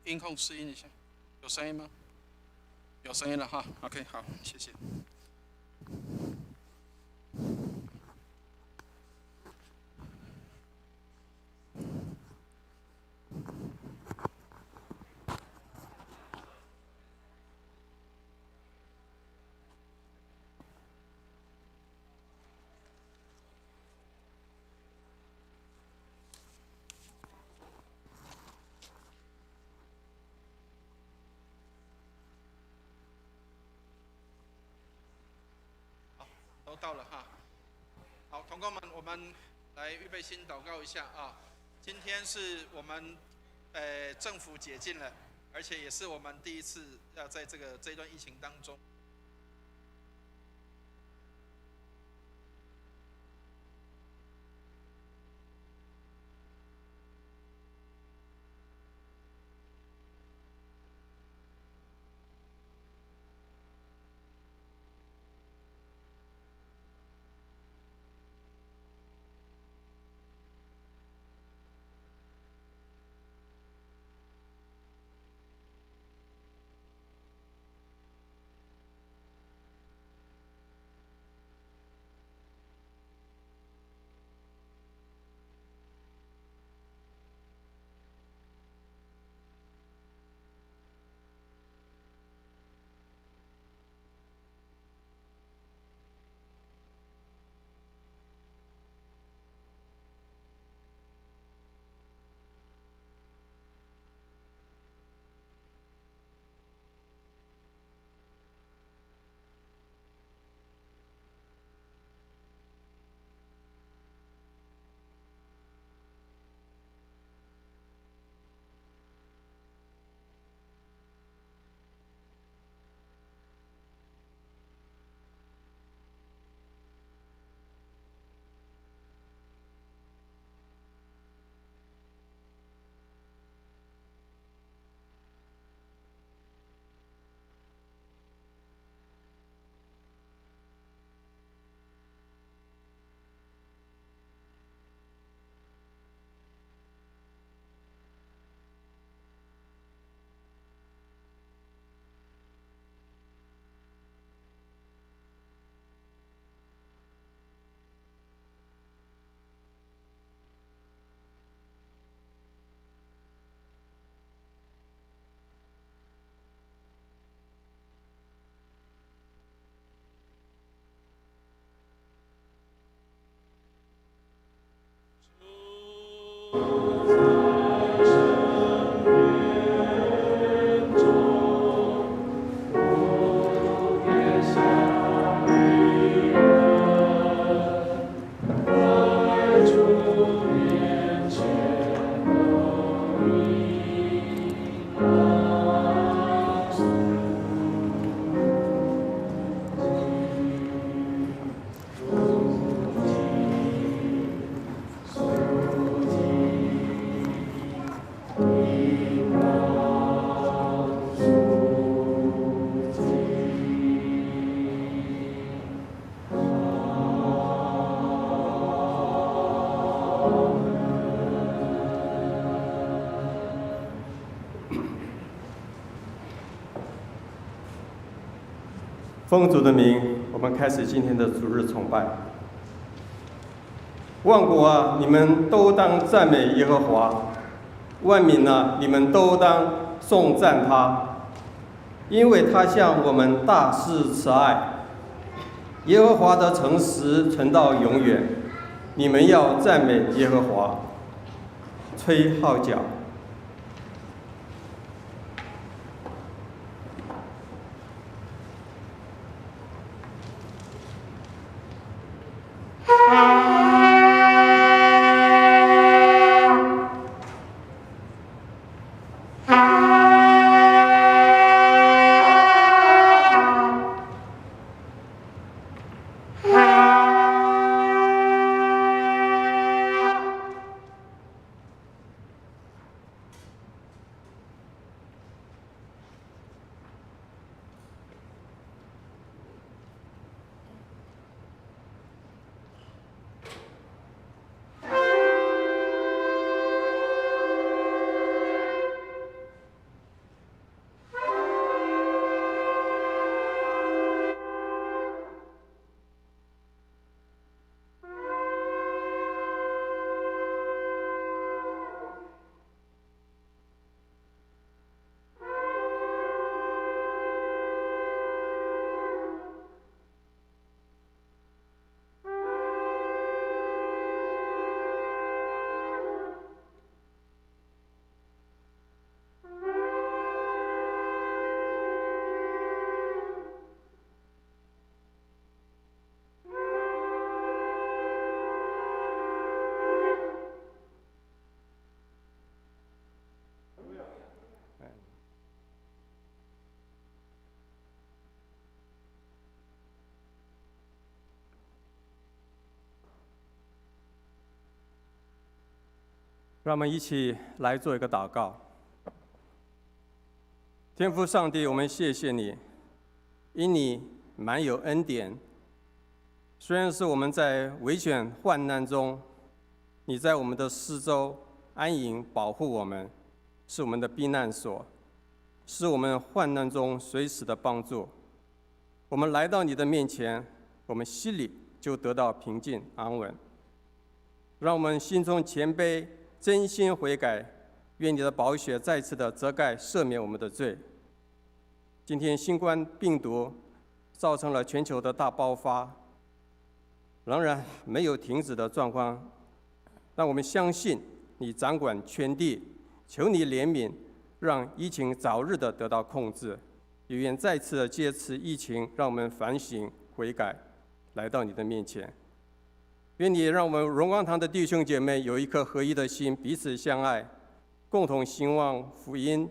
音控试音一下，有声音吗？有声音了哈。OK， 好，谢谢。都到了哈。好，同工们，我们来预备心祷告一下啊。今天是我们政府解禁了，而且也是我们第一次要在这段疫情当中。奉主的名，我们开始今天的主日崇拜。万国啊，你们都当赞美耶和华；万民啊，你们都当颂赞他，因为他向我们大施慈爱。耶和华的诚实存到永远，你们要赞美耶和华。吹号角。让我们一起来做一个祷告。天父上帝，我们谢谢你，因你满有恩典。虽然是我们在危险患难中，你在我们的四周安营保护我们，是我们的避难所，是我们患难中随时的帮助。我们来到你的面前，我们心里就得到平静安稳。让我们心中谦卑，真心悔改，愿你的宝血再次的遮盖赦免我们的罪。今天新冠病毒造成了全球的大爆发，仍然没有停止的状况，但我们相信你掌管全地，求你怜悯，让疫情早日的得到控制。也愿再次的借此疫情，让我们反省悔改，来到你的面前。愿你让我们荣光堂的弟兄姐妹有一颗合一的心，彼此相爱，共同兴旺福音。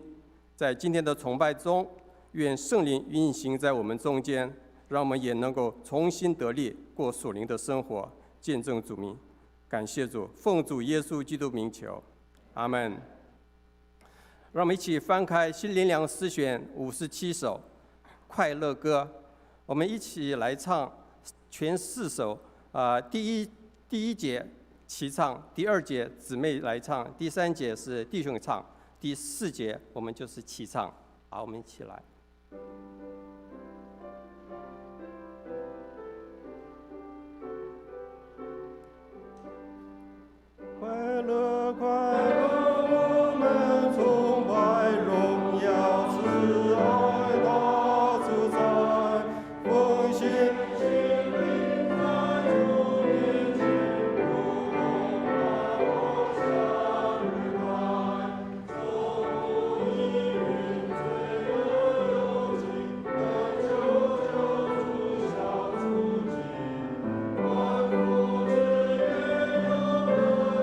在今天的崇拜中，愿圣灵运行在我们中间，让我们也能够重新得力，过属灵的生活，见证主名。感谢主，奉主耶稣基督名求，阿们。让我们一起翻开新灵粮诗选57首快乐歌，我们一起来唱全4首。第一节齐唱，第2节姊妹来唱，第3节是弟兄唱，第4节我们就是齐唱。好，我们一起来。快乐快乐，我们崇拜荣耀慈爱大主宰，奉献心灵在主面前，不动把我向日开，守护一人罪恶有情，恳求救主小处境，万福之源永乐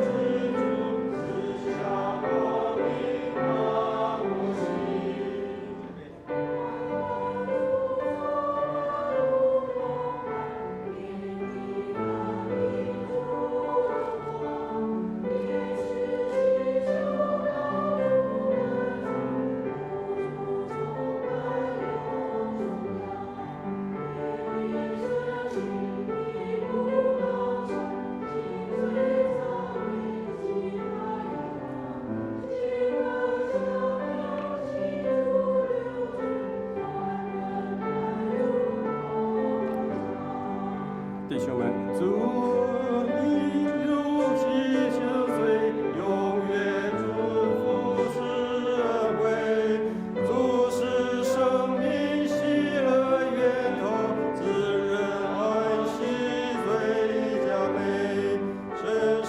居住，赐下光明大无息。弟兄们，祝你如期相随，永远祝福慈惠。主是生命喜乐源头，滋润安息最佳美。神是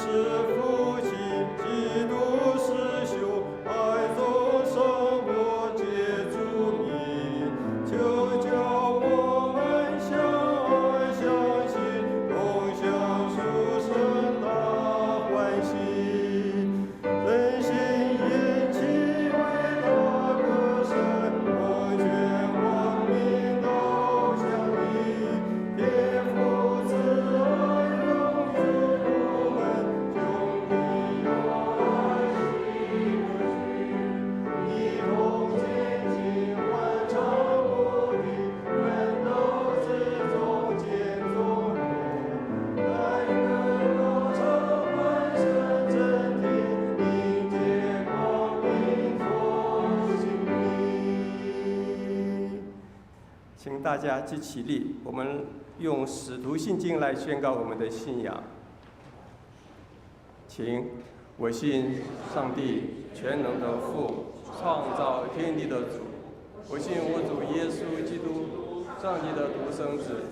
父亲，基督是兄，爱中生活皆主名，就叫我们相爱相信。共享属神大欢喜，真心殷勤为他歌声，奉献光明都向你，天父慈爱永驻我们，兄弟友爱心可许，一同前进欢唱不停，奋斗之中见踪路。来个高唱万声震天，迎接光明做新礼。请大家举起立，我们用使徒信经来宣告我们的信仰。请，我信上帝全能的父，创造天地的主。我信我主耶稣基督，上帝的独生子，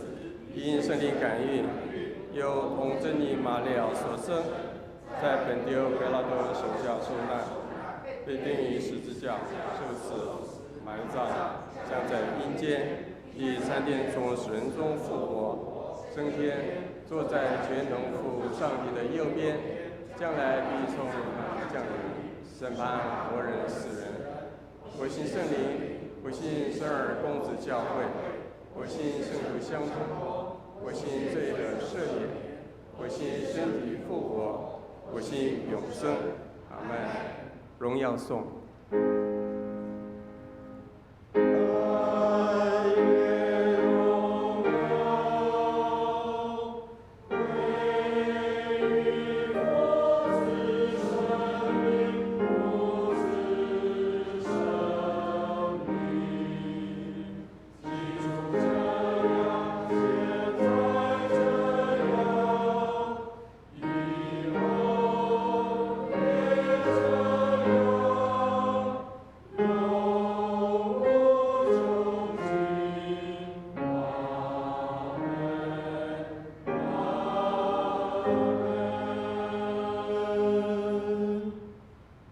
因圣灵感孕，由童贞女玛利亚所生，在本丢彼拉多手下受难，被钉于十字架，受死，埋葬，将在阴间，以3天从死人中复活，升天，坐在全能父上帝的右边，将来必从降临，审判活人死人。我信圣灵，我信圣而公子教会，我信圣徒相通，我信罪的赦免，我信身体复活，我信永生。阿荣耀颂。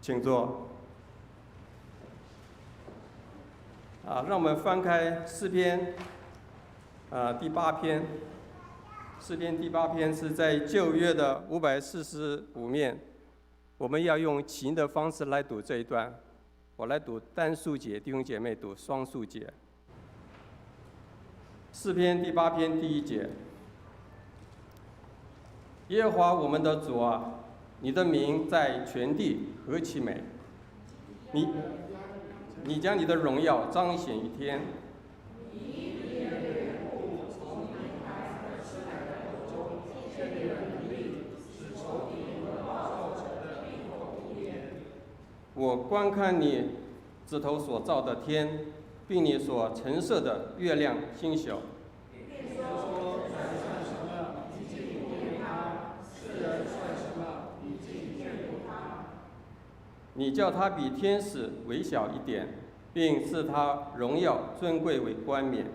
请坐。让我们翻开诗篇，第8篇。诗篇第8篇是在旧约的545面。我们要用琴的方式来读这一段，我来读单数节，弟兄姐妹读双数节。诗篇第8篇第1节：耶和华我们的主啊，你的名在全地何其美！你将你的荣耀彰显于天。我观看你指头所造的天，并你所陈设的月亮星宿。你叫他比天使微小一点，并赐他荣耀尊贵为冠冕。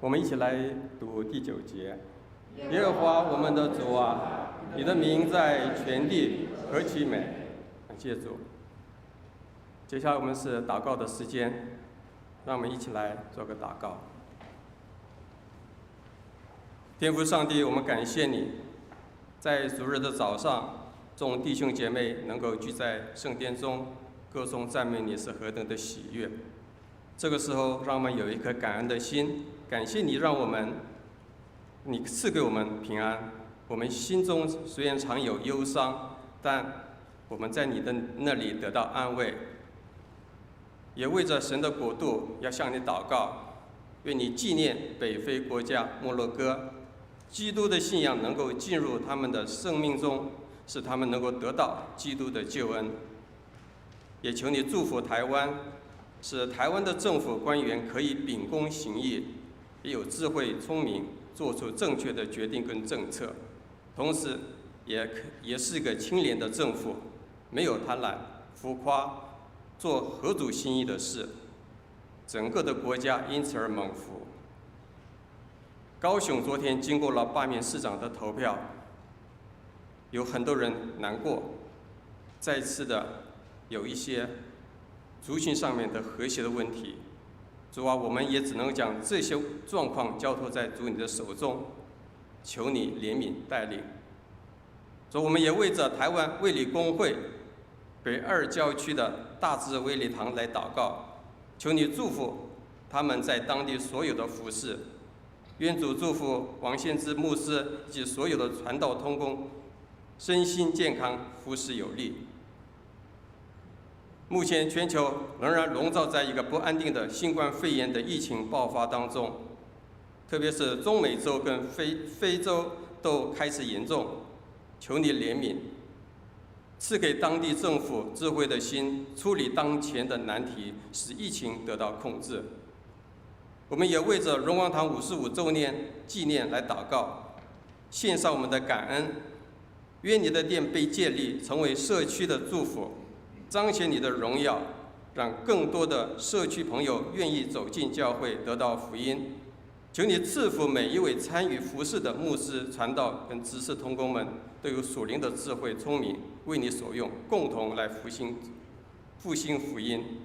我们一起来读第9节：耶和华我们的主啊，你的名在全地何其美！感谢主。接下来我们是祷告的时间，让我们一起来做个祷告。天父上帝，我们感谢你，在主日的早上，众弟兄姐妹能够聚在圣殿中，歌颂赞美你是何等的喜悦。这个时候，让我们有一颗感恩的心，感谢你你赐给我们平安。我们心中虽然常有忧伤，但我们在你的那里得到安慰。也为着神的国度要向你祷告，愿你纪念北非国家摩洛哥，基督的信仰能够进入他们的生命中，使他们能够得到基督的救恩。也求你祝福台湾，使台湾的政府官员可以秉公行义，也有智慧聪明，做出正确的决定跟政策，同时也是一个清廉的政府，没有贪婪浮夸，做合主心意的事，整个的国家因此而蒙福。高雄昨天经过了罢免市长的投票，有很多人难过，再次的有一些族群上面的和谐的问题。主啊，我们也只能将这些状况交托在主你的手中，求你怜悯带领。主，我们也为着台湾卫理公会北2郊区的大智卫理堂来祷告，求你祝福他们在当地所有的服事。愿主祝福王献之牧师以及所有的传道同工身心健康，服事有力。目前全球仍然笼罩在一个不安定的新冠肺炎的疫情爆发当中，特别是中美洲跟非洲都开始严重，求你怜悯，赐给当地政府智慧的心，处理当前的难题，使疫情得到控制。我们也为着荣光堂55周年纪念来祷告，献上我们的感恩，愿你的殿被建立，成为社区的祝福，彰显你的荣耀，让更多的社区朋友愿意走进教会，得到福音。求你赐福每一位参与服事的牧师、传道跟执事同工们，都有属灵的智慧、聪明，为你所用，共同来复兴福音。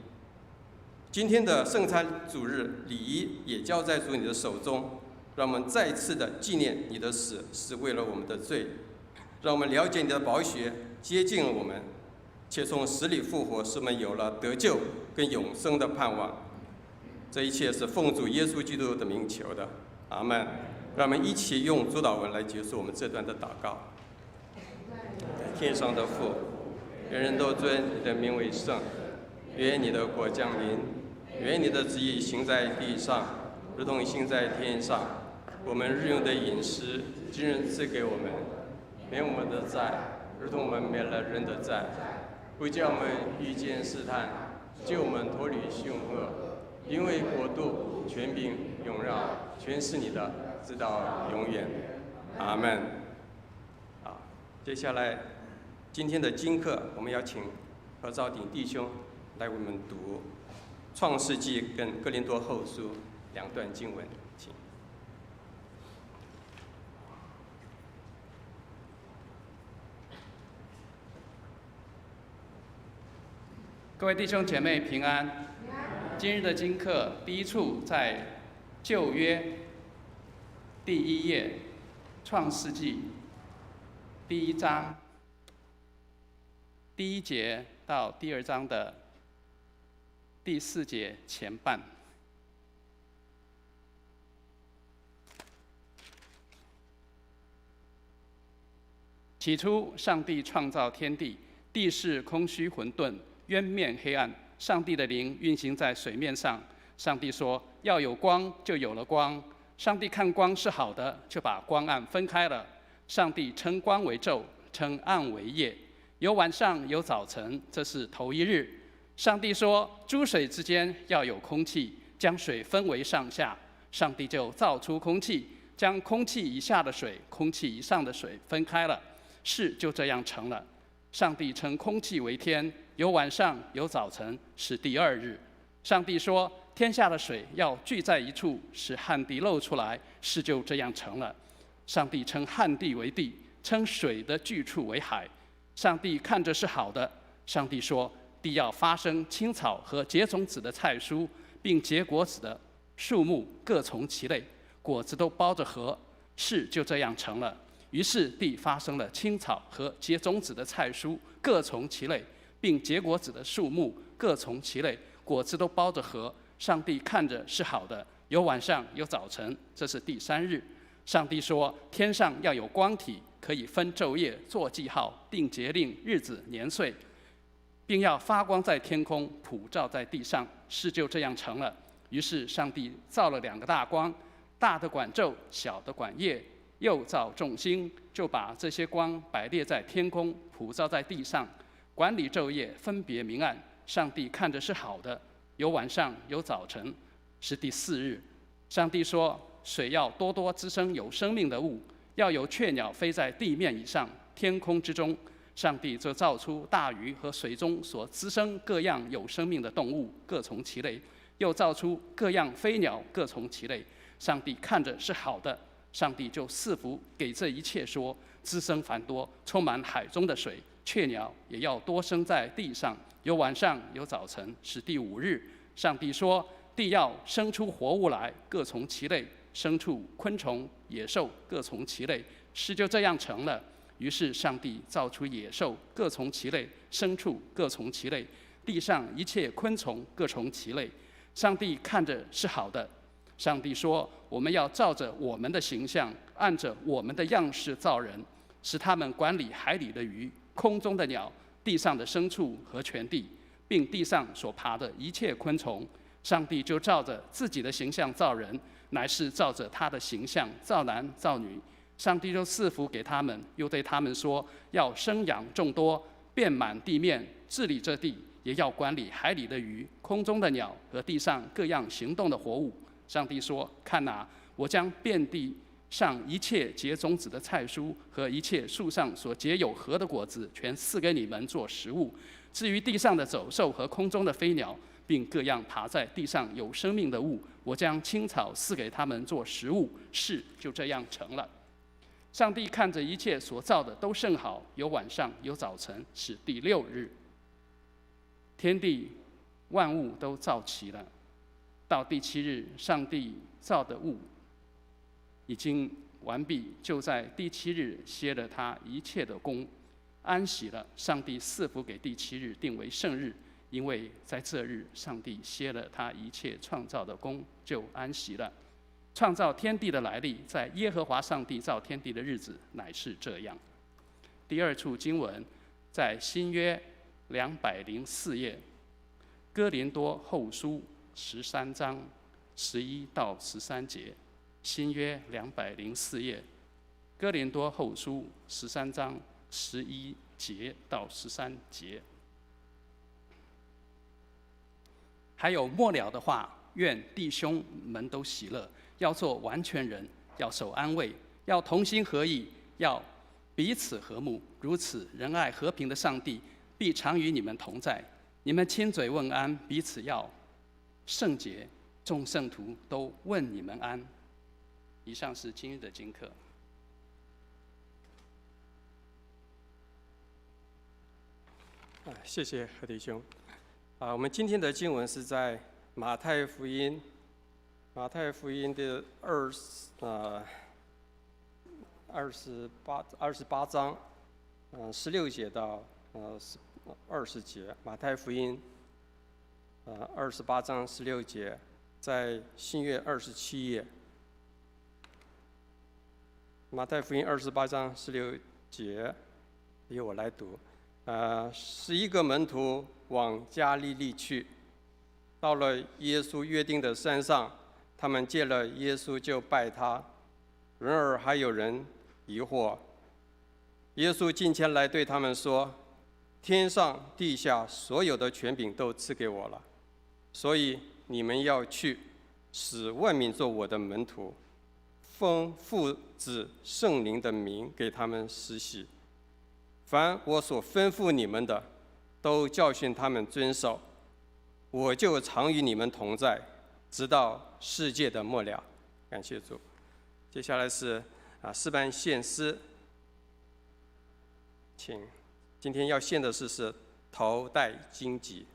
今天的圣餐主日礼仪也交在主你的手中，让我们再次的纪念你的死是为了我们的罪，让我们了解你的宝血，接近我们，且从死里复活，使我们有了得救跟永生的盼望。这一切是奉主耶稣基督的名求的，阿们。让我们一起用主祷文来结束我们这段的祷告。天上的父，人人都尊你的名为圣，愿你的国降临，愿你的旨意行在地上，如同行在天上。我们日用的饮食，今日赐给我们，免我们的债，如同我们免了人的债，不叫我们遇见试探，救我们脱离凶恶。因为国度、权柄、荣耀，全是你的，直到永远。阿们。好，接下来今天的经课，我们要请何兆鼎弟兄来为我们读《创世纪》跟《哥林多后书》两段经文，请。各位弟兄姐妹平安。今日的经课第一处在旧约第1页，创世纪第1章第1节到第2章的第4节前半。起初，上帝创造天地，地是空虚混沌，渊面黑暗。上帝的灵运行在水面上。上帝说：“要有光，就有了光。”上帝看光是好的，就把光暗分开了。上帝称光为昼，称暗为夜。有晚上，有早晨，这是头1日。上帝说：“诸水之间要有空气，将水分为上下。”上帝就造出空气，将空气以下的水、空气以上的水分开了。事就这样成了。上帝称空气为天，有晚上，有早晨，是第2日。上帝说：“天下的水要聚在一处，使旱地露出来。”事就这样成了。上帝称旱地为地，称水的聚处为海。上帝看着是好的。上帝说：“地要发生青草和结种子的菜蔬，并结果子的树木，各从其类，果子都包着核。”事就这样成了。于是地发生了青草和结种子的菜蔬，各从其类，并结果子的树木，各从其类，果子都包着核。上帝看着是好的。有晚上，有早晨，这是第3日。上帝说：“天上要有光体，可以分昼夜，做记号，定节令、日子、年岁，并要发光在天空，普照在地上。”事就这样成了。于是上帝造了2个大光，大的管昼，小的管夜。又造众星，就把这些光摆列在天空，普照在地上，管理昼夜，分别明暗。上帝看着是好的。有晚上，有早晨，是第4日。上帝说：“水要多多滋生有生命的物，要有雀鸟飞在地面以上，天空之中。”上帝就造出大鱼和水中所滋生各样有生命的动物，各从其类；又造出各样飞鸟，各从其类。上帝看着是好的。上帝就赐福给这一切，说：“滋生繁多，充满海中的水，雀鸟也要多生在地上。”有晚上，有早晨，是第5日。上帝说：“地要生出活物来，各从其类，牲畜、昆虫、野兽，各从其类。”事就这样成了。于是上帝造出野兽，各从其类；牲畜各从其类；地上一切昆虫各从其类。上帝看着是好的。上帝说：“我们要照着我们的形象，按着我们的样式造人，使他们管理海里的鱼、空中的鸟、地上的牲畜和全地，并地上所爬的一切昆虫。”上帝就照着自己的形象造人，乃是照着他的形象造男造女。上帝就赐福给他们，又对他们说：“要生养众多，遍满地面，治理这地，也要管理海里的鱼、空中的鸟和地上各样行动的活物。”上帝说：“看哪，我将遍地上一切结种子的菜蔬和一切树上所结有核的果子，全赐给你们做食物。至于地上的走兽和空中的飞鸟，并各样爬在地上有生命的物，我将青草赐给他们做食物。”事就这样成了。上帝看着一切所造的都甚好，有晚上，有早晨，是第6日。天地万物都造齐了。到第7日，上帝造的物已经完毕，就在第7日歇了他一切的工。安息了。上帝赐福给第7日，定为圣日，因为在这日，上帝歇了他一切创造的功，就安息了。创造天地的来历，在耶和华上帝造天地的日子，乃是这样。第2处经文在新约204页，哥林多后书13章11到13节。新约204页，哥林多后书13章11节到13节。还有末了的话，愿弟兄们都喜乐，要做完全人，要受安慰，要同心合意，要彼此和睦。如此仁爱和平的上帝必常与你们同在。你们亲嘴问安，彼此要圣洁。众圣徒都问你们安。以上是今日的经课。谢谢何弟兄。我们今天的经文是在马太福音的28章16节到20节。马太福音28章16节，在新约27页。马太福音28章16节，由我来读。11个门徒往加利利去，到了耶稣约定的山上，他们见了耶稣就拜他。然而还有人疑惑。耶稣近前来对他们说：“天上地下所有的权柄都赐给我了，所以你们要去，使万民做我的门徒，奉父子圣灵的名给他们施洗。凡我所吩咐你们的，都教训他们遵守。我就常与你们同在，直到世界的末了。”感谢主。接下来是诗班献诗，请。今天要献的是头戴荆棘。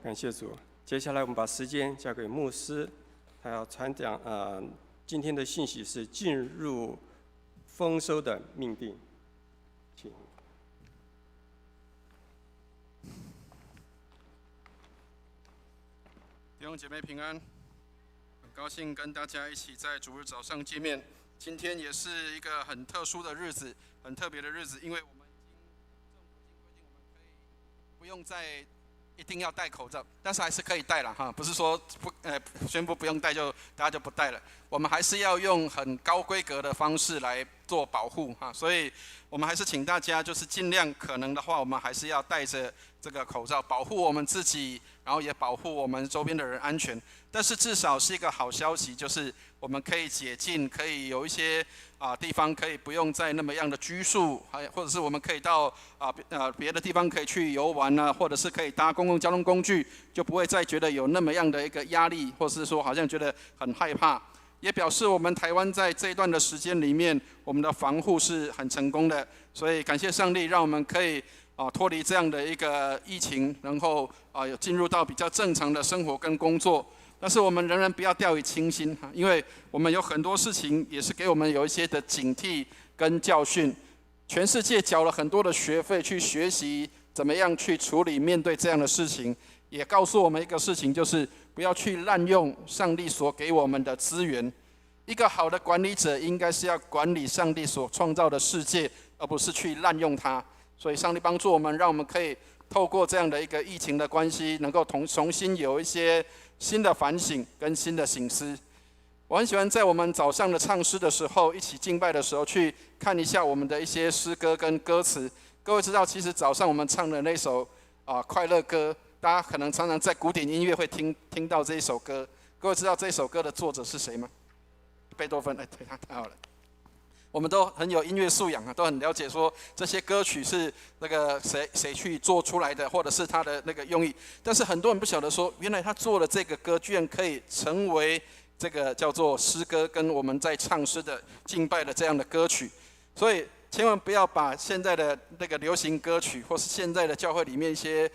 感谢主。接下来我们把时间交给牧师，他要传讲今天的信息是进入丰收的命定。请。弟兄姐妹平安，很高兴跟大家一起在主日早上见面。今天也是一个很特殊的日子，很特别的日子，因为我们政府已经规定我们可以不用再一定要戴口罩，但是还是可以戴了哈，不是说宣布不用戴就大家就不戴了，我们还是要用很高规格的方式来做保护哈，所以我们还是请大家就是尽量可能的话，我们还是要戴着这个口罩，保护我们自己，然后也保护我们周边的人安全。但是至少是一个好消息，就是我们可以解禁，可以有一些地方可以不用再那么样的拘束，或者是我们可以到别的地方可以去游玩啊，或者是可以搭公共交通工具，就不会再觉得有那么样的一个压力，或者是说好像觉得很害怕。也表示我们台湾在这一段的时间里面，我们的防护是很成功的，所以感谢上帝，让我们可以脱离这样的一个疫情，然后有进入到比较正常的生活跟工作。但是我们仍然不要掉以轻心，因为我们有很多事情也是给我们有一些的警惕跟教训。全世界缴了很多的学费去学习怎么样去处理面对这样的事情，也告诉我们一个事情，就是不要去滥用上帝所给我们的资源。一个好的管理者应该是要管理上帝所创造的世界，而不是去滥用它。所以上帝帮助我们，让我们可以透过这样的一个疫情的关系，能够重新有一些新的反省跟新的省思。我很喜欢在我们早上的唱诗的时候，一起敬拜的时候，去看一下我们的一些诗歌跟歌词。各位知道，其实早上我们唱的那首快乐歌，大家可能常常在古典音乐会听到这一首歌。各位知道这首歌的作者是谁吗？贝多芬。对，他太好了。我们都很有音乐素养啊，都很了解说这些歌曲是那个谁去做出来的，或者是他的那个用意。但是很多人不晓得说，原来他做了这个歌，居然可以成为这个叫做诗歌，跟我们在唱诗的敬拜的这样的歌曲。所以千万不要把现在的那个流行歌曲，或是现在的教会里面一些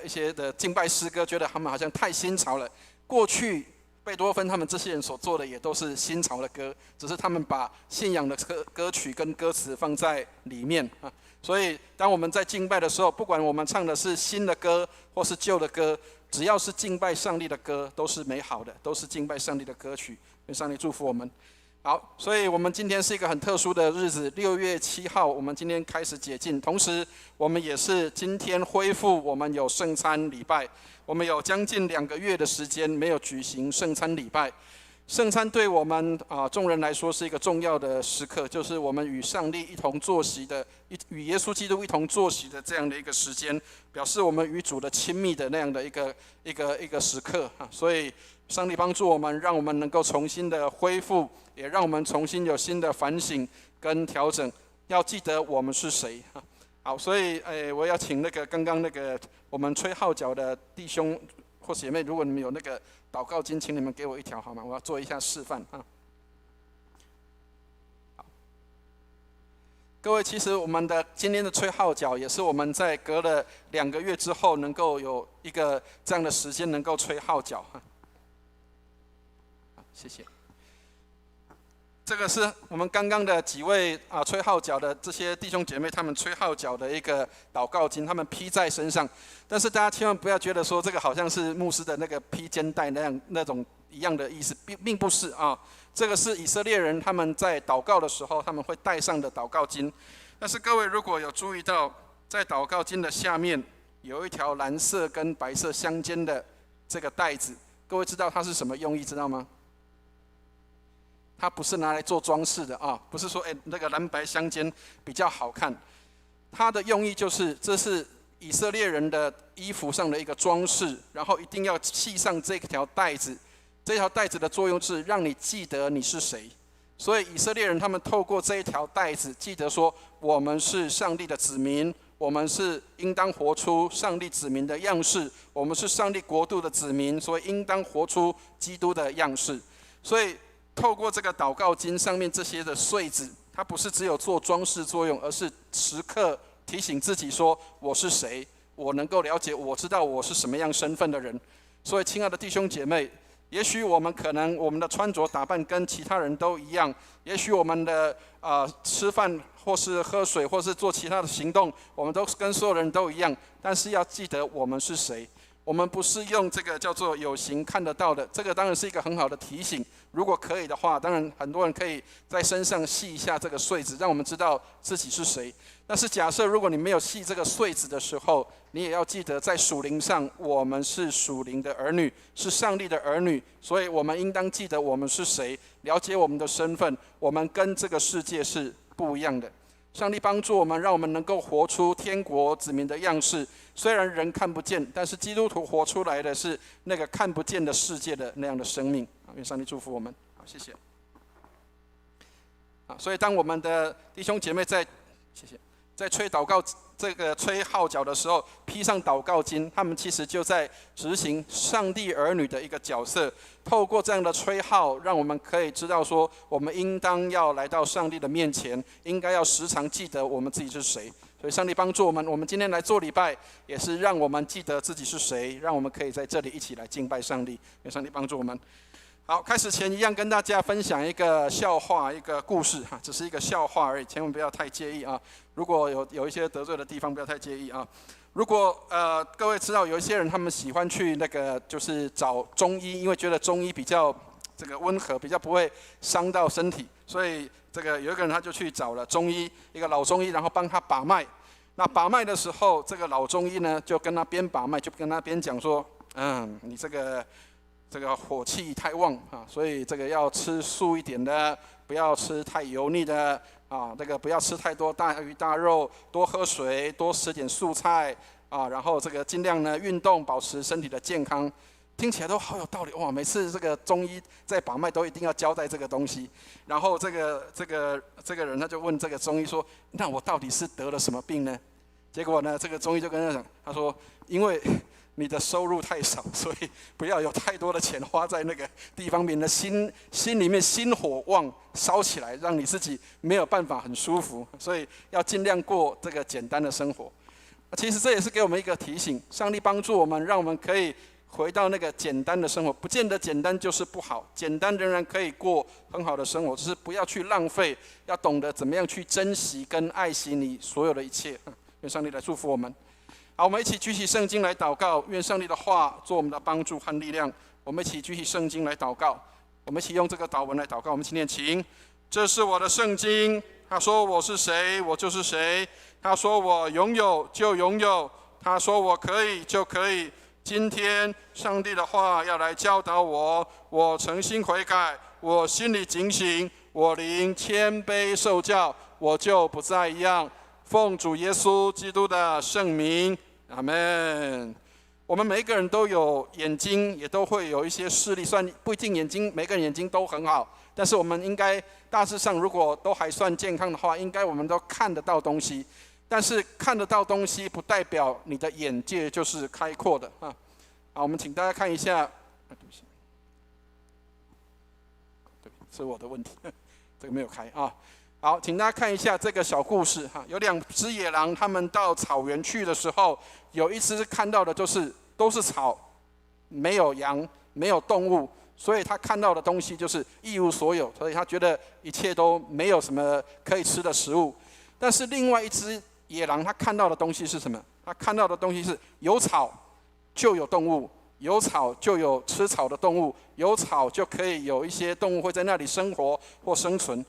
一些的敬拜诗歌，觉得他们好像太新潮了。过去贝多芬他们这些人所做的也都是新潮的歌，只是他们把信仰的歌曲跟歌词放在里面啊。所以当我们在敬拜的时候，不管我们唱的是新的歌或是旧的歌，只要是敬拜上帝的歌，都是美好的，都是敬拜上帝的歌曲。愿上帝祝福我们。好，所以我们今天是一个很特殊的日子，6月7号，我们今天开始解禁，同时我们也是今天恢复我们有圣餐礼拜。我们有将近2个月的时间没有举行圣餐礼拜。圣餐对我们众人来说是一个重要的时刻，就是我们与上帝一同坐席的，与耶稣基督一同坐席的这样的一个时间，表示我们与主的亲密的那样的一个时刻啊。所以上帝帮助我们，让我们能够重新的恢复，也让我们重新有新的反省跟调整。要记得我们是谁啊。好，所以我要请刚刚我们吹号角的弟兄或姐妹，如果你们有那个祷告巾，请你们给我一条好吗？我要做一下示范啊。好，各位，其实我们的今天的吹号角，也是我们在隔了2个月之后，能够有一个这样的时间，能够吹号角哈。好，谢谢。这个是我们刚刚的几位吹号角的这些弟兄姐妹，他们吹号角的一个祷告巾，他们披在身上。但是大家千万不要觉得说这个好像是牧师的那个披肩带那种一样的意思，并不是啊。这个是以色列人他们在祷告的时候他们会带上的祷告巾。但是各位如果有注意到，在祷告巾的下面有一条蓝色跟白色相间的这个带子，各位知道它是什么用意知道吗？它不是拿来做装饰的啊，不是说那个蓝白相间比较好看。它的用意就是这是以色列人的衣服上的一个装饰，然后一定要系上这条带子。这条带子的作用是让你记得你是谁。所以以色列人他们透过这一条带子，记得说我们是上帝的子民，我们是应当活出上帝子民的样式，我们是上帝国度的子民，所以应当活出基督的样式。所以透过这个祷告巾上面这些的穗子，它不是只有做装饰作用，而是时刻提醒自己说我是谁，我能够了解，我知道我是什么样身份的人。所以亲爱的弟兄姐妹，也许我们的穿着打扮跟其他人都一样，也许我们的吃饭或是喝水或是做其他的行动，我们都跟所有人都一样，但是要记得我们是谁。我们不是用这个叫做有形看得到的，这个当然是一个很好的提醒。如果可以的话，当然很多人可以在身上系一下这个穗子，让我们知道自己是谁。但是假设如果你没有系这个穗子的时候，你也要记得在属灵上，我们是属灵的儿女，是上帝的儿女，所以我们应当记得我们是谁，了解我们的身份，我们跟这个世界是不一样的。上帝帮助我们，让我们能够活出天国子民的样式。虽然人看不见，但是基督徒活出来的是那个看不见的世界的那样的生命。愿上帝祝福我们。好，谢谢。所以当我们的弟兄姐妹在吹祷告吹号角的时候，披上祷告巾，他们其实就在执行上帝儿女的一个角色。透过这样的吹号，让我们可以知道说，我们应当要来到上帝的面前，应该要时常记得我们自己是谁。所以上帝帮助我们，我们今天来做礼拜，也是让我们记得自己是谁，让我们可以在这里一起来敬拜上帝。愿上帝帮助我们。好，开始前一样跟大家分享一个笑话，一个故事只是一个笑话而已，千万不要太介意啊。如果有一些得罪的地方，不要太介意啊。如果各位知道有一些人他们喜欢去那个就是找中医，因为觉得中医比较这个温和，比较不会伤到身体，所以这个有一个人他就去找了中医，一个老中医，然后帮他把脉。那把脉的时候，这个老中医呢就跟他边把脉就跟他边讲说，你这个火气太旺所以这个要吃素一点的，不要吃太油腻的这个不要吃太多大鱼大肉，多喝水，多吃点素菜然后这个尽量呢运动，保持身体的健康。听起来都好有道理哇！每次这个中医在把脉都一定要交代这个东西。然后这个人他就问这个中医说：“那我到底是得了什么病呢？”结果呢，这个中医就跟他讲，他说：“因为你的收入太少，所以不要有太多的钱花在那个地方，免得心里面心火旺烧起来，让你自己没有办法很舒服。所以要尽量过这个简单的生活。”其实这也是给我们一个提醒，上帝帮助我们，让我们可以回到那个简单的生活。不见得简单就是不好，简单仍然可以过很好的生活，只是不要去浪费，要懂得怎么样去珍惜跟爱惜你所有的一切。愿上帝来祝福我们。好，我们一起举起圣经来祷告，愿上帝的话做我们的帮助和力量。我们一起举起圣经来祷告，我们一起用这个祷文来祷告。我们一起念：请，这是我的圣经。他说我是谁，我就是谁。他说我拥有就拥有，他说我可以就可以。今天上帝的话要来教导我，我诚心悔改，我心里警醒，我灵谦卑受教，我就不再一样。奉主耶稣基督的圣名，阿们。我们每一个人都有眼睛，也都会有一些视力，虽然不一定每个人眼睛都很好，但是我们应该大致上如果都还算健康的话，应该我们都看得到东西。但是看得到东西不代表你的眼界就是开阔的好，我们请大家看一下，对不起，是我的问题，这个没有开好，请大家看一下这个小故事有2只野狼，他们到草原去的时候，有一只看到的都是草，没有羊，没有动物，所以他看到的东西就是一无所有，所以他觉得一切都没有什么可以吃的食物。但是另外一只野狼他看到的东西是什么？他看到的东西是有草就有动物，有草就有吃草的动物，有草就可以有一些动物会在那里生活或生存。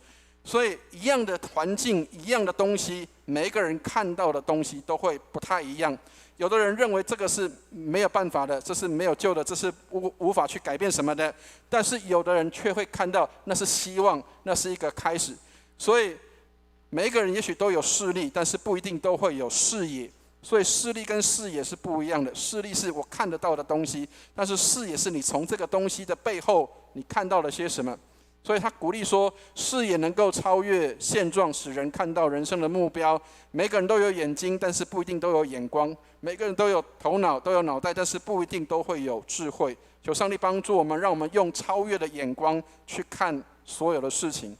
所以一样的环境，一样的东西，每一个人看到的东西都会不太一样。有的人认为这个是没有办法的，这是没有救的，这是无法去改变什么的。但是有的人却会看到那是希望，那是一个开始。所以每一个人也许都有视力，但是不一定都会有视野。所以视力跟视野是不一样的。视力是我看得到的东西，但是视野是你从这个东西的背后，你看到了些什么。所以他鼓励说，视野能够超越现状，使人看到人生的目标。每个人都有眼睛，但是不一定都有眼光；每个人都有头脑，都有脑袋，但是不一定都会有智慧。求上帝帮助我们，让我们用超越的眼光去看所有的事情。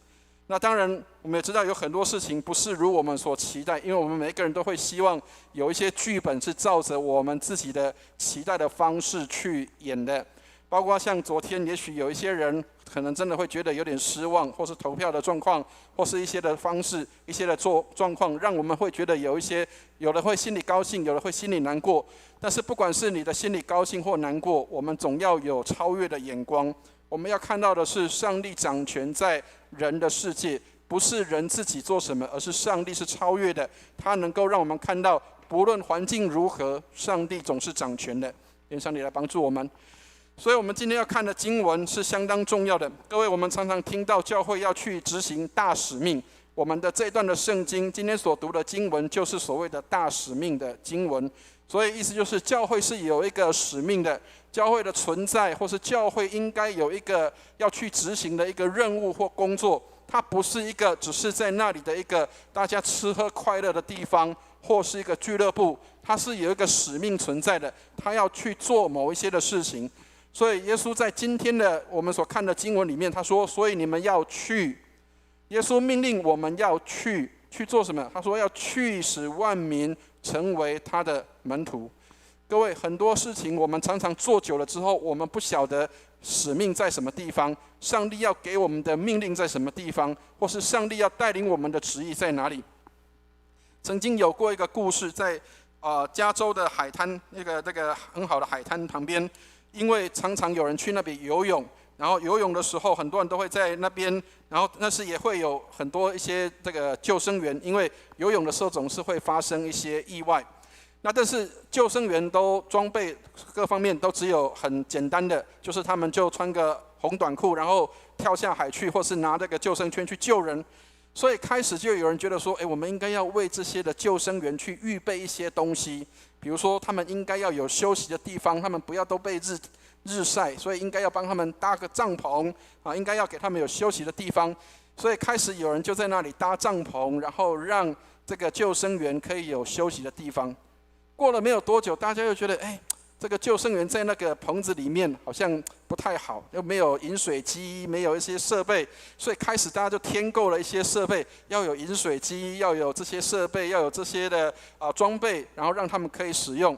那当然，我们也知道有很多事情不是如我们所期待，因为我们每一个人都会希望有一些剧本是照着我们自己的期待的方式去演的。包括像昨天，也许有一些人可能真的会觉得有点失望，或是投票的状况，或是一些的方式、一些的状况，让我们会觉得有的会心里高兴，有的会心里难过。但是不管是你的心里高兴或难过，我们总要有超越的眼光。我们要看到的是上帝掌权在人的世界，不是人自己做什么，而是上帝是超越的，他能够让我们看到，不论环境如何，上帝总是掌权的。愿上帝来帮助我们。所以我们今天要看的经文是相当重要的。各位，我们常常听到教会要去执行大使命，我们的这段的圣经，今天所读的经文就是所谓的大使命的经文。所以意思就是教会是有一个使命的，教会的存在或是教会应该有一个要去执行的一个任务或工作，它不是一个只是在那里的一个大家吃喝快乐的地方，或是一个俱乐部，它是有一个使命存在的，它要去做某一些的事情。所以耶稣在今天的我们所看的经文里面，他说：所以你们要去。耶稣命令我们要去做什么？他说要去使万民成为他的门徒。各位，很多事情我们常常做久了之后，我们不晓得使命在什么地方，上帝要给我们的命令在什么地方，或是上帝要带领我们的旨意在哪里。曾经有过一个故事，在加州的海滩，那个很好的海滩旁边，因为常常有人去那边游泳，然后游泳的时候，很多人都会在那边，然后但是也会有很多一些这个救生员，因为游泳的时候总是会发生一些意外。那但是救生员都装备各方面都只有很简单的，就是他们就穿个红短裤，然后跳下海去，或是拿这个救生圈去救人。所以开始就有人觉得说，我们应该要为这些的救生员去预备一些东西，比如说他们应该要有休息的地方，他们不要都被日晒，所以应该要帮他们搭个帐篷应该要给他们有休息的地方。所以开始有人就在那里搭帐篷，然后让这个救生员可以有休息的地方。过了没有多久，大家又觉得，这个救生员在那个棚子里面好像不太好，又没有饮水机，没有一些设备，所以开始大家就添购了一些设备，要有饮水机，要有这些设备，要有这些的装备，然后让他们可以使用。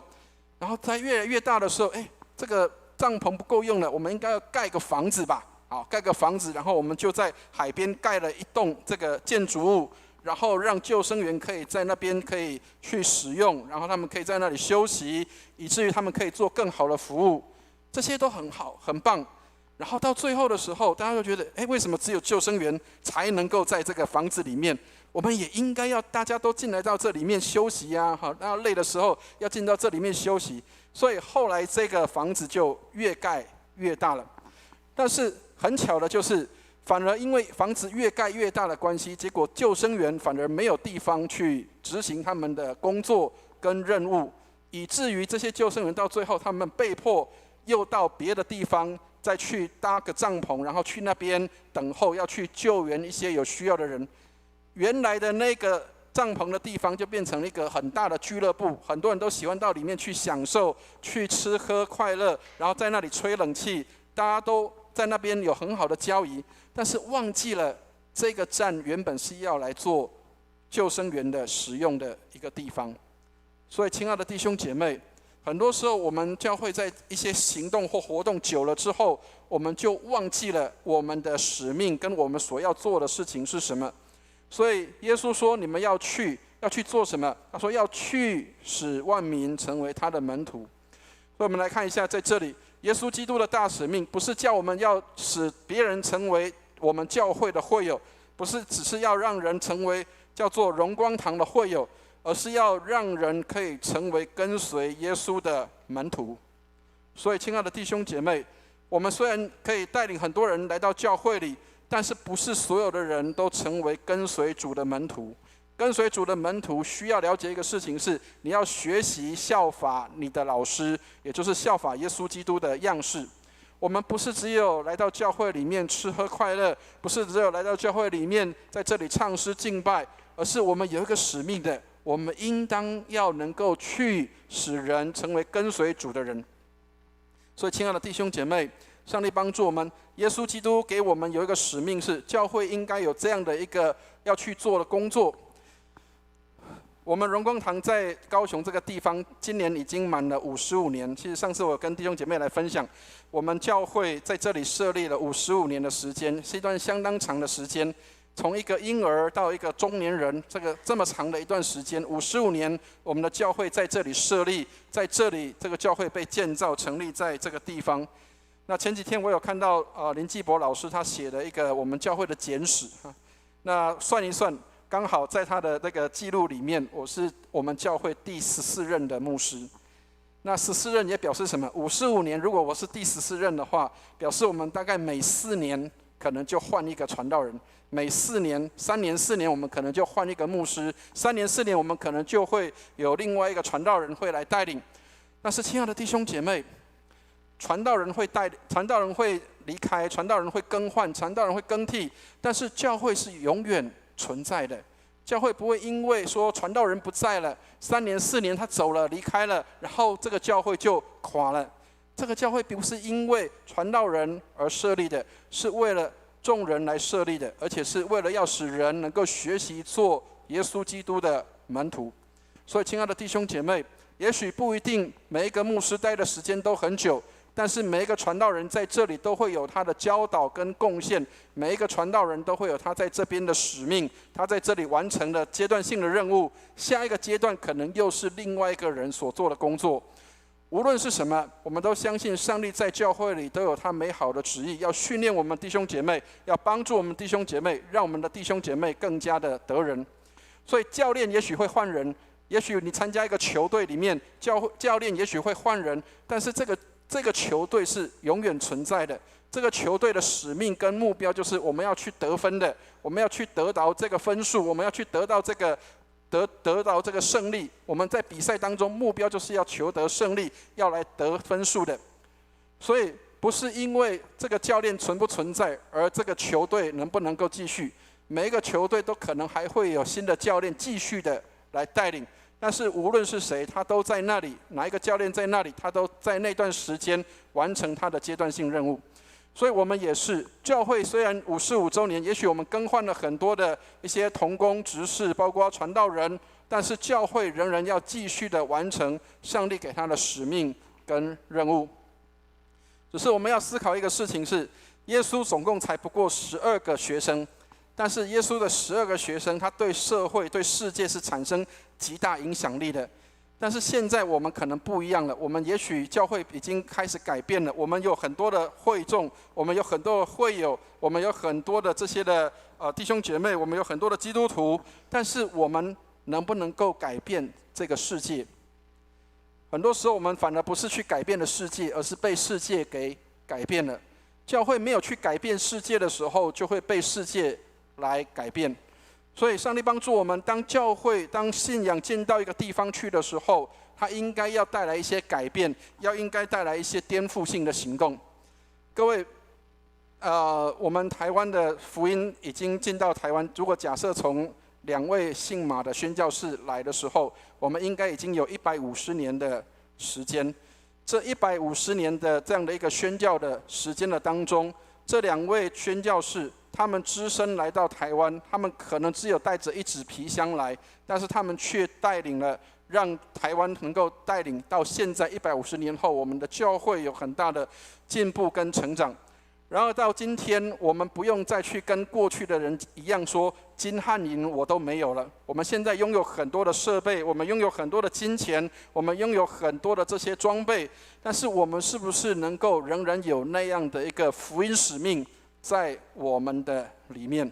然后在越来越大的时候，这个帐篷不够用了，我们应该要盖个房子吧？好，盖个房子，然后我们就在海边盖了一栋这个建筑物。然后让救生员可以在那边可以去使用，然后他们可以在那里休息，以至于他们可以做更好的服务，这些都很好，很棒。然后到最后的时候，大家就觉得，为什么只有救生员才能够在这个房子里面？我们也应该要大家都进来到这里面休息啊，好，然后累的时候要进到这里面休息。所以后来这个房子就越盖越大了。但是很巧的就是，反而因为房子越盖越大的关系，结果救生员反而没有地方去执行他们的工作跟任务，以至于这些救生员到最后他们被迫又到别的地方再去搭个帐篷，然后去那边等候要去救援一些有需要的人。原来的那个帐篷的地方就变成一个很大的俱乐部，很多人都喜欢到里面去享受，去吃喝快乐，然后在那里吹冷气，大家都在那边有很好的交谊。但是忘记了这个站原本是要来做救生员的使用的一个地方。所以亲爱的弟兄姐妹，很多时候我们教会在一些行动或活动久了之后，我们就忘记了我们的使命跟我们所要做的事情是什么。所以耶稣说，你们要去做什么？他说要去使万民成为他的门徒。所以我们来看一下，在这里耶稣基督的大使命不是叫我们要使别人成为我们教会的会友，不是只是要让人成为叫做荣光堂的会友，而是要让人可以成为跟随耶稣的门徒。所以亲爱的弟兄姐妹，我们虽然可以带领很多人来到教会里，但是不是所有的人都成为跟随主的门徒。跟随主的门徒需要了解一个事情是，你要学习效法你的老师，也就是效法耶稣基督的样式。我们不是只有来到教会里面吃喝快乐，不是只有来到教会里面在这里唱诗敬拜，而是我们有一个使命的，我们应当要能够去使人成为跟随主的人。所以亲爱的弟兄姐妹，上帝帮助我们，耶稣基督给我们有一个使命，是教会应该有这样的一个要去做的工作。我们荣光堂在高雄这个地方，今年已经满了55年。其实上次我跟弟兄姐妹来分享，我们教会在这里设立了55年的时间，是一段相当长的时间。从一个婴儿到一个中年人，这么长的一段时间，55年，我们的教会在这里设立，在这里这个教会被建造成立在这个地方。那前几天我有看到林继博老师他写的一个我们教会的简史，那算一算，刚好在他的那个记录里面，我是我们教会第14任的牧师。那14任也表示什么？55年，如果我是第14任的话，表示我们大概每4年可能就换一个传道人，每4年、3年、4年，我们可能就换一个牧师，3年、4年，我们可能就会有另外一个传道人会来带领。但是，亲爱的弟兄姐妹，传道人会离开，传道人会更换，传道人会更替，但是教会是永远存在的。教会不会因为说传道人不在了，3年4年他走了离开了，然后这个教会就垮了。这个教会不是因为传道人而设立的，是为了众人来设立的，而且是为了要使人能够学习做耶稣基督的门徒。所以，亲爱的弟兄姐妹，也许不一定每一个牧师待的时间都很久，但是每一个传道人在这里都会有他的教导跟贡献，每一个传道人都会有他在这边的使命，他在这里完成的阶段性的任务，下一个阶段可能又是另外一个人所做的工作。无论是什么，我们都相信上帝在教会里都有他美好的旨意，要训练我们弟兄姐妹，要帮助我们弟兄姐妹，让我们的弟兄姐妹更加的得人。所以教练也许会换人，也许你参加一个球队里面，教练也许会换人，但是这个球队是永远存在的。这个球队的使命跟目标就是我们要去得分的，我们要去得到这个分数，我们要去得到这个得到这个胜利。我们在比赛当中目标就是要求得胜利，要来得分数的。所以不是因为这个教练存不存在，而这个球队能不能够继续。每一个球队都可能还会有新的教练继续的来带领，但是无论是谁，他都在那里，哪一个教练在那里，他都在那段时间完成他的阶段性任务。所以我们也是，教会虽然55周年，也许我们更换了很多的一些同工执事，包括传道人，但是教会仍然要继续的完成上帝给他的使命跟任务。只是我们要思考一个事情是，耶稣总共才不过12个学生，但是耶稣的12个学生，他对社会、对世界是产生极大影响力的。但是现在我们可能不一样了，我们也许教会已经开始改变了，我们有很多的会众，我们有很多的会友，我们有很多的这些的弟兄姐妹，我们有很多的基督徒，但是我们能不能够改变这个世界？很多时候我们反而不是去改变了世界，而是被世界给改变了。教会没有去改变世界的时候，就会被世界来改变。所以上帝帮助我们，当教会、当信仰进到一个地方去的时候，它应该要带来一些改变，应该带来一些颠覆性的行动。各位，我们台湾的福音已经进到台湾，如果假设从2位姓马的宣教士来的时候，我们应该已经有150年的时间。这150年的这样的一个宣教的时间的当中，这2位宣教士，他们只身来到台湾，他们可能只有带着一纸皮箱来，但是他们却带领了，让台湾能够带领到现在150年后，我们的教会有很大的进步跟成长。然而到今天，我们不用再去跟过去的人一样说金和银我都没有了。我们现在拥有很多的设备，我们拥有很多的金钱，我们拥有很多的这些装备，但是我们是不是能够仍然有那样的一个福音使命在我们的里面？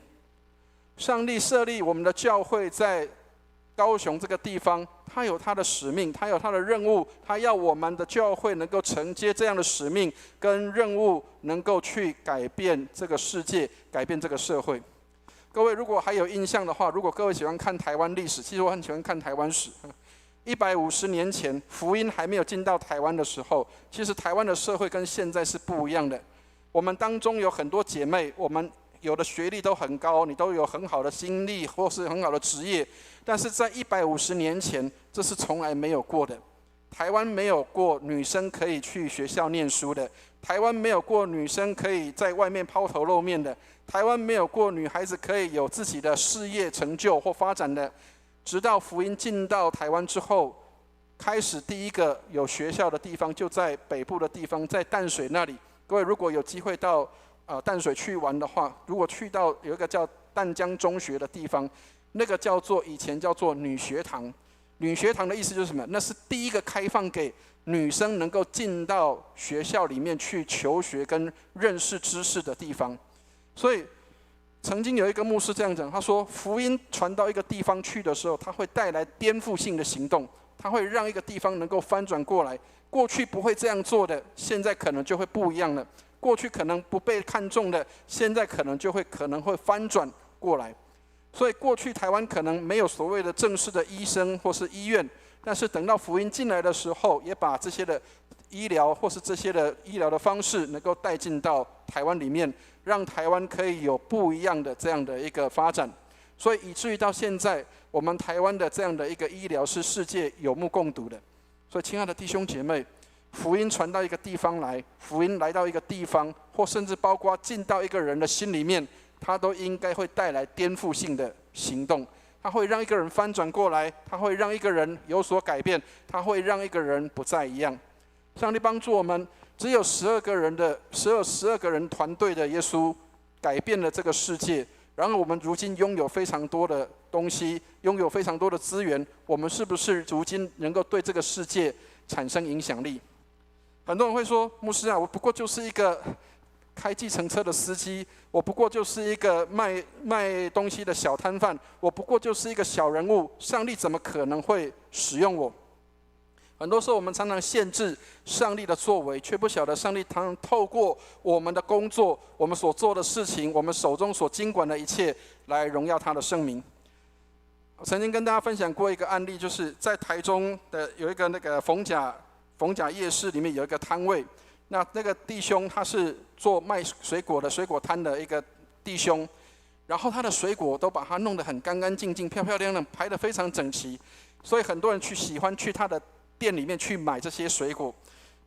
上帝设立我们的教会在高雄这个地方，他有他的使命，他有他的任务，他要我们的教会能够承接这样的使命跟任务，能够去改变这个世界，改变这个社会。各位如果还有印象的话，如果各位喜欢看台湾历史，其实我很喜欢看台湾史。150年前福音还没有进到台湾的时候，其实台湾的社会跟现在是不一样的。我们当中有很多姐妹，我们有的学历都很高，你都有很好的经历或是很好的职业，但是在150年前，这是从来没有过的。台湾没有过女生可以去学校念书的，台湾没有过女生可以在外面抛头露面的，台湾没有过女孩子可以有自己的事业成就或发展的。直到福音进到台湾之后，开始第一个有学校的地方就在北部的地方，在淡水那里。各位如果有机会到淡水去玩的话，如果去到有一个叫淡江中学的地方，那个以前叫做女学堂。女学堂的意思就是什么？那是第一个开放给女生能够进到学校里面去求学跟认识知识的地方。所以曾经有一个牧师这样讲，他说福音传到一个地方去的时候，它会带来颠覆性的行动，它会让一个地方能够翻转过来。过去不会这样做的，现在可能就会不一样了。过去可能不被看重的，现在可能会翻转过来。所以过去台湾可能没有所谓的正式的医生或是医院，但是等到福音进来的时候，也把这些的医疗或是这些的医疗的方式能够带进到台湾里面，让台湾可以有不一样的这样的一个发展。所以以至于到现在，我们台湾的这样的一个医疗是世界有目共睹的。所以亲爱的弟兄姐妹，福音传到一个地方来，福音来到一个地方，或甚至包括进到一个人的心里面，它都应该会带来颠覆性的行动。它会让一个人翻转过来，它会让一个人有所改变，它会让一个人不再一样。上帝帮助我们，只有12个人团队的耶稣改变了这个世界。然后我们如今拥有非常多的东西，拥有非常多的资源，我们是不是如今能够对这个世界产生影响力？很多人会说，牧师啊，我不过就是一个开计程车的司机，我不过就是一个卖东西的小摊贩，我不过就是一个小人物，上帝怎么可能会使用我？很多时候我们常常限制上帝的作为，却不晓得上帝常常透过我们的工作，我们所做的事情，我们手中所经管的一切，来荣耀他的圣名。我曾经跟大家分享过一个案例，就是在台中的有一个那个逢甲夜市里面有一个摊位，那个弟兄他是做卖水果的水果摊的一个弟兄，然后他的水果都把它弄得很干干净净、漂漂亮亮，排得非常整齐，所以很多人喜欢去他的店里面去买这些水果。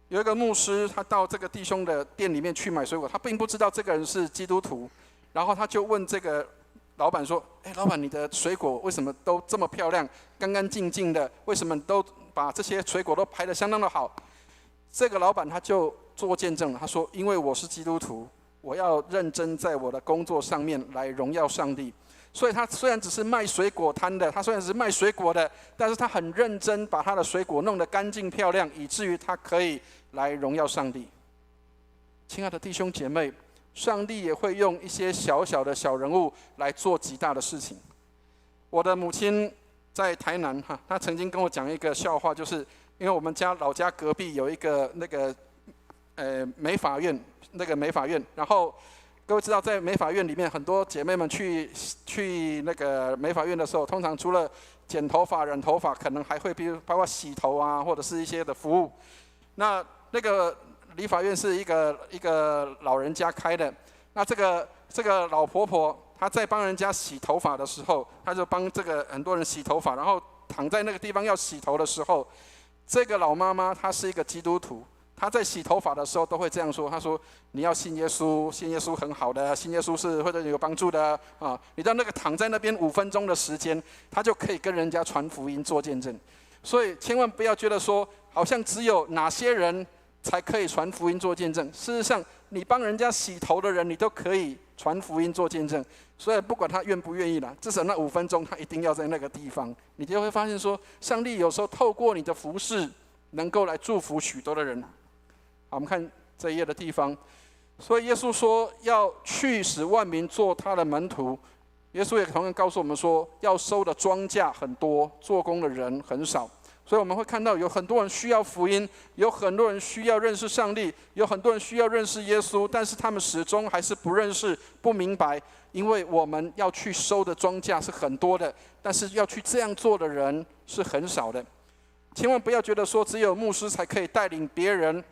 有一个牧师，他到这个弟兄的店里面去买水果，他并不知道这个人是基督徒，然后他就问这个老板说：“老板，你的水果为什么都这么漂亮、干干净净的？为什么都把这些水果都排得相当的好？”这个老板他就做见证了，他说：“因为我是基督徒，我要认真在我的工作上面来荣耀上帝。”所以他虽然只是卖水果摊的，他虽然只是卖水果的，但是他很认真把他的水果弄得干净漂亮，以至于他可以来荣耀上帝。亲爱的弟兄姐妹，上帝也会用一些小小的小人物来做极大的事情。我的母亲在台南她曾经跟我讲一个笑话，就是因为我们老家隔壁有一个美发院，然后各位知道，在美发院里面，很多姐妹们去那个美发院的时候，通常除了剪头发、染头发，可能还会包括洗头啊，或者是一些的服务。那个理发院是一个老人家开的，那这个老婆婆她在帮人家洗头发的时候，她就帮很多人洗头发，然后躺在那个地方要洗头的时候，这个老妈妈她是一个基督徒。他在洗头发的时候都会这样说，他说：“你要信耶稣，信耶稣很好的，信耶稣是会对你有帮助的啊！”你知道那个躺在那边5分钟的时间，他就可以跟人家传福音做见证。所以千万不要觉得说，好像只有哪些人才可以传福音做见证。事实上，你帮人家洗头的人，你都可以传福音做见证。所以不管他愿不愿意啦，至少那5分钟他一定要在那个地方。你就会发现说，上帝有时候透过你的服事，能够来祝福许多的人。好，我们看这一页的地方。所以耶稣说要去使万民做他的门徒。耶稣也同样告诉我们说，要收的庄稼很多，做工的人很少。所以我们会看到有很多人需要福音，有很多人需要认识上帝，有很多人需要认识耶稣，但是他们始终还是不认识、不明白，因为我们要去收的庄稼是很多的，但是要去这样做的人是很少的。千万不要觉得说只有牧师才可以带领别人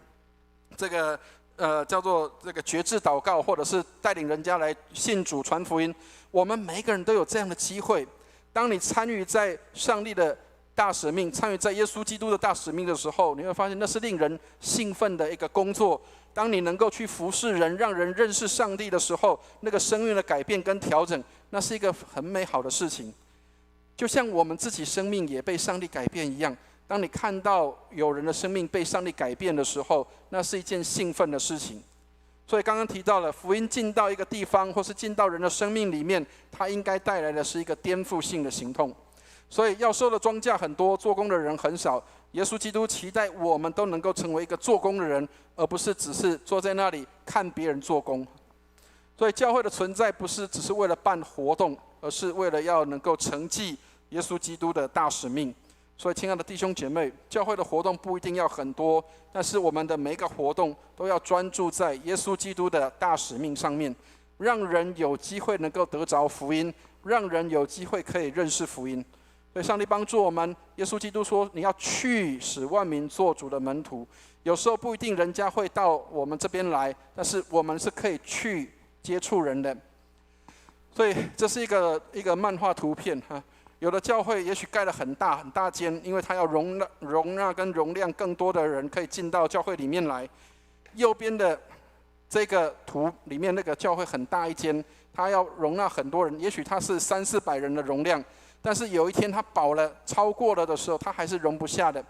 这个叫做这个决志祷告，或者是带领人家来信主传福音。我们每一个人都有这样的机会。当你参与在上帝的大使命，参与在耶稣基督的大使命的时候，你会发现那是令人兴奋的一个工作。当你能够去服侍人，让人认识上帝的时候，那个生命的改变跟调整，那是一个很美好的事情。就像我们自己生命也被上帝改变一样，当你看到有人的生命被上帝改变的时候，那是一件兴奋的事情。所以刚刚提到了福音进到一个地方，或是进到人的生命里面，它应该带来的是一个颠覆性的行动。所以要收的庄稼很多，做工的人很少。耶稣基督期待我们都能够成为一个做工的人，而不是只是坐在那里看别人做工。所以教会的存在不是只是为了办活动，而是为了要能够承继耶稣基督的大使命。所以亲爱的弟兄姐妹，教会的活动不一定要很多，但是我们的每一个活动都要专注在耶稣基督的大使命上面，让人有机会能够得着福音，让人有机会可以认识福音。所以上帝帮助我们，耶稣基督说你要去使万民做主的门徒。有时候不一定人家会到我们这边来，但是我们是可以去接触人的。所以这是一个漫画图片哈。有的教会也许盖了很大间，因为它要容纳跟容量更多的人可以进到教会里面来。右边的这个图里面那个教会很大一间，它要容纳很多人，也许它是300-400人的容量，但是有一天它饱了超过了的时候，它还是容不下的。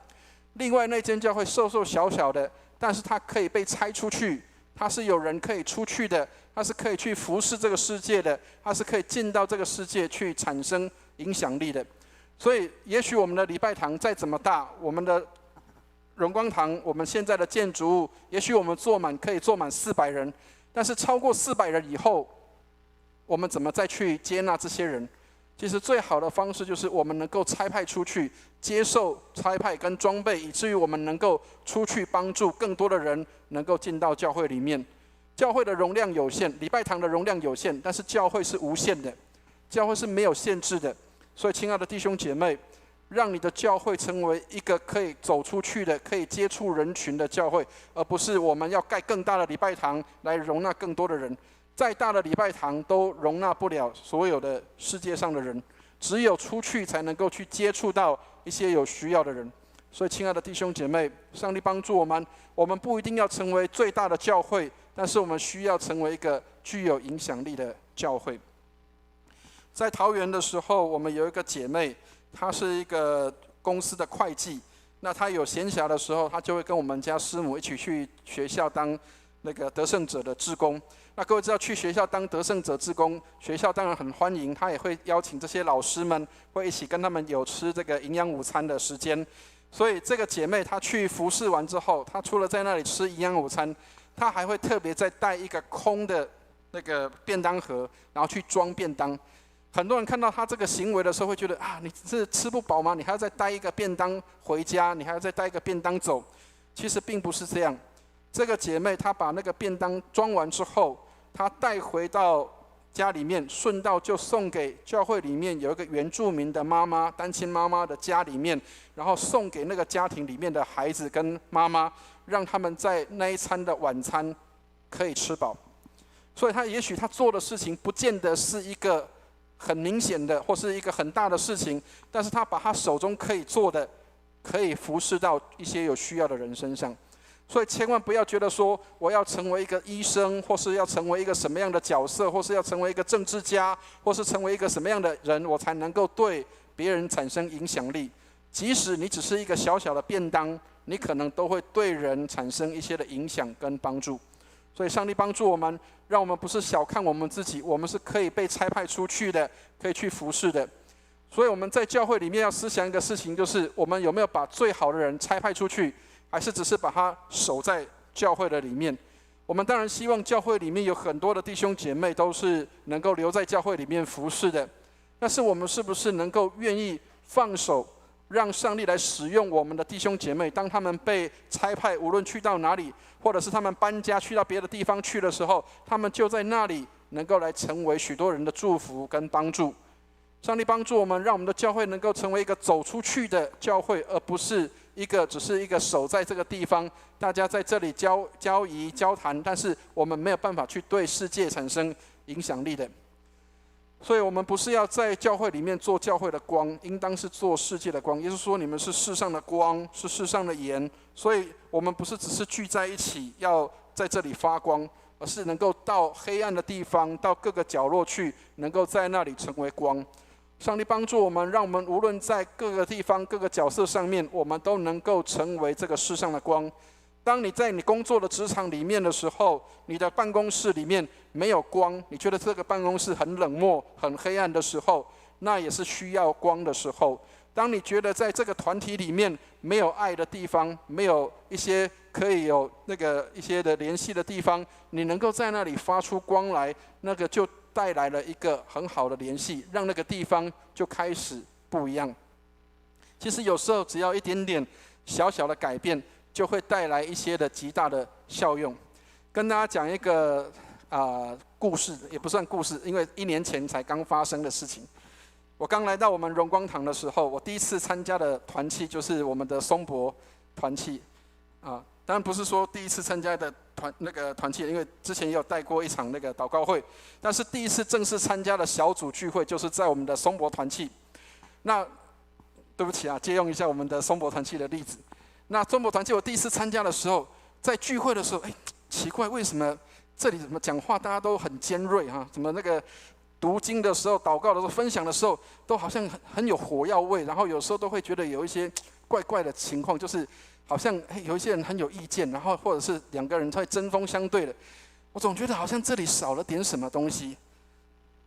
另外那间教会瘦小的，但是它可以被拆出去，它是有人可以出去的，它是可以去服侍这个世界的，它是可以进到这个世界去产生影响力的。所以也许我们的礼拜堂再怎么大，我们的荣光堂，我们现在的建筑物，也许我们可以坐满400人，但是超过400人以后，我们怎么再去接纳这些人？其实最好的方式就是我们能够差派出去，接受差派跟装备，以至于我们能够出去帮助更多的人能够进到教会里面。教会的容量有限，礼拜堂的容量有限，但是教会是无限的，教会是没有限制的。所以亲爱的弟兄姐妹，让你的教会成为一个可以走出去的、可以接触人群的教会，而不是我们要盖更大的礼拜堂来容纳更多的人。再大的礼拜堂都容纳不了所有的世界上的人，只有出去才能够去接触到一些有需要的人。所以亲爱的弟兄姐妹，上帝帮助我们，我们不一定要成为最大的教会，但是我们需要成为一个具有影响力的教会。在桃园的时候，我们有一个姐妹，她是一个公司的会计，那她有闲暇的时候，她就会跟我们家师母一起去学校当那个得胜者的志工。那各位知道，去学校当得胜者志工，学校当然很欢迎，他也会邀请这些老师们，会一起跟他们有吃这个营养午餐的时间。所以这个姐妹她去服侍完之后，她除了在那里吃营养午餐，她还会特别再带一个空的那个便当盒，然后去装便当。很多人看到她这个行为的时候，会觉得啊，你是吃不饱吗？你还要再带一个便当回家，你还要再带一个便当走。其实并不是这样。这个姐妹她把那个便当装完之后，她带回到家里面，顺道就送给教会里面有一个原住民的妈妈、单亲妈妈的家里面，然后送给那个家庭里面的孩子跟妈妈，让他们在那一餐的晚餐可以吃饱。所以她也许她做的事情不见得是一个很明显的或是一个很大的事情，但是她把她手中可以做的，可以服侍到一些有需要的人身上。所以千万不要觉得说我要成为一个医生，或是要成为一个什么样的角色，或是要成为一个政治家，或是成为一个什么样的人，我才能够对别人产生影响力。即使你只是一个小小的便当，你可能都会对人产生一些的影响跟帮助。所以上帝帮助我们，让我们不是小看我们自己，我们是可以被差派出去的，可以去服侍的。所以我们在教会里面要思想一个事情，就是我们有没有把最好的人差派出去，还是只是把它守在教会的里面？我们当然希望教会里面有很多的弟兄姐妹都是能够留在教会里面服侍的，但是我们是不是能够愿意放手，让上帝来使用我们的弟兄姐妹，当他们被差派，无论去到哪里，或者是他们搬家去到别的地方去的时候，他们就在那里能够来成为许多人的祝福跟帮助。上帝帮助我们，让我们的教会能够成为一个走出去的教会，而不是只是一个守在这个地方，大家在这里交易交谈，但是我们没有办法去对世界产生影响力的。所以我们不是要在教会里面做教会的光，应当是做世界的光。也就是说，你们是世上的光，是世上的盐。所以我们不是只是聚在一起要在这里发光，而是能够到黑暗的地方，到各个角落去，能够在那里成为光。上帝帮助我们，让我们无论在各个地方、各个角色上面，我们都能够成为这个世上的光。当你在你工作的职场里面的时候，你的办公室里面没有光，你觉得这个办公室很冷漠、很黑暗的时候，那也是需要光的时候。当你觉得在这个团体里面没有爱的地方，没有一些可以有一些的联系的地方，你能够在那里发出光来，那个就带来了一个很好的联系，让那个地方就开始不一样。其实有时候只要一点点小小的改变，就会带来一些的极大的效用。跟大家讲一个故事，也不算故事，因为1年前才刚发生的事情。我刚来到我们荣光堂的时候，我第一次参加的团契就是我们的松柏团契，当然不是说第一次参加的团契，因为之前也有带过一场那个祷告会，但是第一次正式参加的小组聚会就是在我们的松柏团契。那对不起借用一下我们的松柏团契的例子。那松柏团契我第一次参加的时候，在聚会的时候，奇怪为什么这里怎么讲话大家都很尖锐怎么读经的时候、祷告的时候、分享的时候，都好像很有火药味，然后有时候都会觉得有一些怪怪的情况，就是好像有一些人很有意见，然后或者是2个人会针锋相对的。我总觉得好像这里少了点什么东西，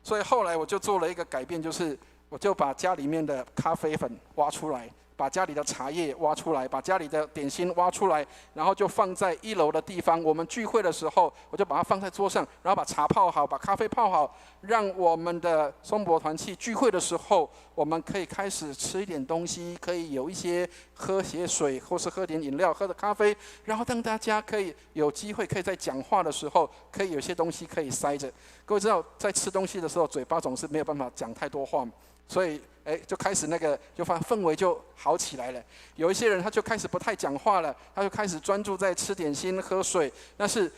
所以后来我就做了一个改变，就是我就把家里面的咖啡粉挖出来，把家里的茶叶挖出来，把家里的点心挖出来，然后就放在1楼的地方。我们聚会的时候，我就把它放在桌上，然后把茶泡好，把咖啡泡好，让我们的松柏团契聚会的时候，我们可以开始吃一点东西，可以有一些喝些水，或是喝点饮料，喝的咖啡，然后让大家可以有机会，可以在讲话的时候，可以有些东西可以塞着。各位知道，在吃东西的时候，嘴巴总是没有办法讲太多话，所以就开始就发现氛围就好起来了。有一些人他就开始不太讲话了，他就开始专注在吃点心、喝水，但是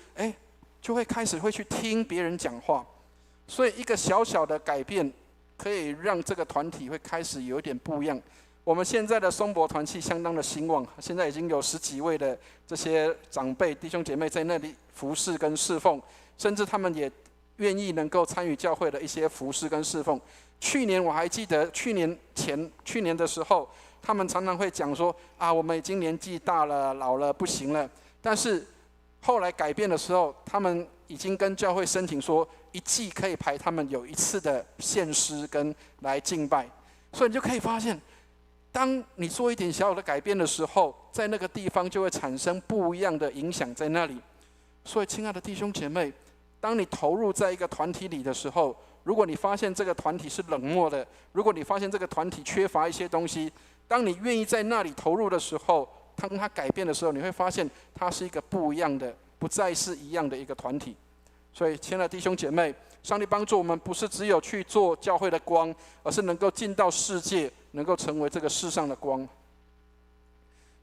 就会开始会去听别人讲话。所以一个小小的改变，可以让这个团体会开始有一点不一样。我们现在的松柏团契相当的兴旺，现在已经有10几位的这些长辈弟兄姐妹在那里服侍跟侍奉，甚至他们也愿意能够参与教会的一些服侍跟侍奉。去年我还记得，去年的时候，他们常常会讲说我们已经年纪大了，老了不行了。但是后来改变的时候，他们已经跟教会申请说，1季可以排他们有1次的献诗跟来敬拜。所以你就可以发现，当你做一点小小的改变的时候，在那个地方就会产生不一样的影响在那里。所以亲爱的弟兄姐妹，当你投入在一个团体里的时候，如果你发现这个团体是冷漠的，如果你发现这个团体缺乏一些东西，当你愿意在那里投入的时候，当它改变的时候，你会发现它是一个不一样的，不再是一样的一个团体。所以亲爱的弟兄姐妹，上帝帮助我们，不是只有去做教会的光，而是能够进到世界，能够成为这个世上的光。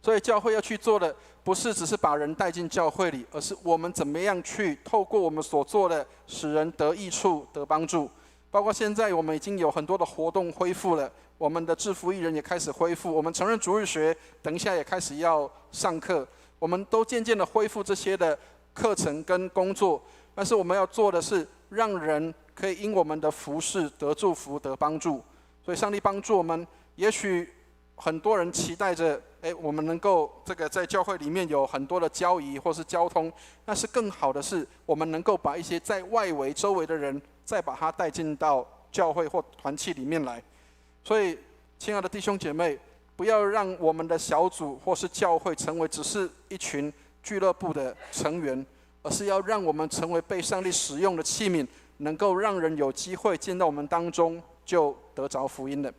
所以教会要去做的，不是只是把人带进教会里，而是我们怎么样去透过我们所做的，使人得益处、得帮助。包括现在我们已经有很多的活动恢复了，我们的制服艺人也开始恢复，我们成人主日学等一下也开始要上课，我们都渐渐的恢复这些的课程跟工作。但是我们要做的是，让人可以因我们的服事得祝福、得帮助。所以上帝帮助我们，也许很多人期待着我们能够在教会里面有很多的交谊或是交通，但是更好的是，我们能够把一些在外围周围的人，再把他带进到教会或团契里面来。所以亲爱的弟兄姐妹，不要让我们的小组或是教会成为只是一群俱乐部的成员，而是要让我们成为被上帝使用的器皿，能够让人有机会进到我们当中，就得着福音的。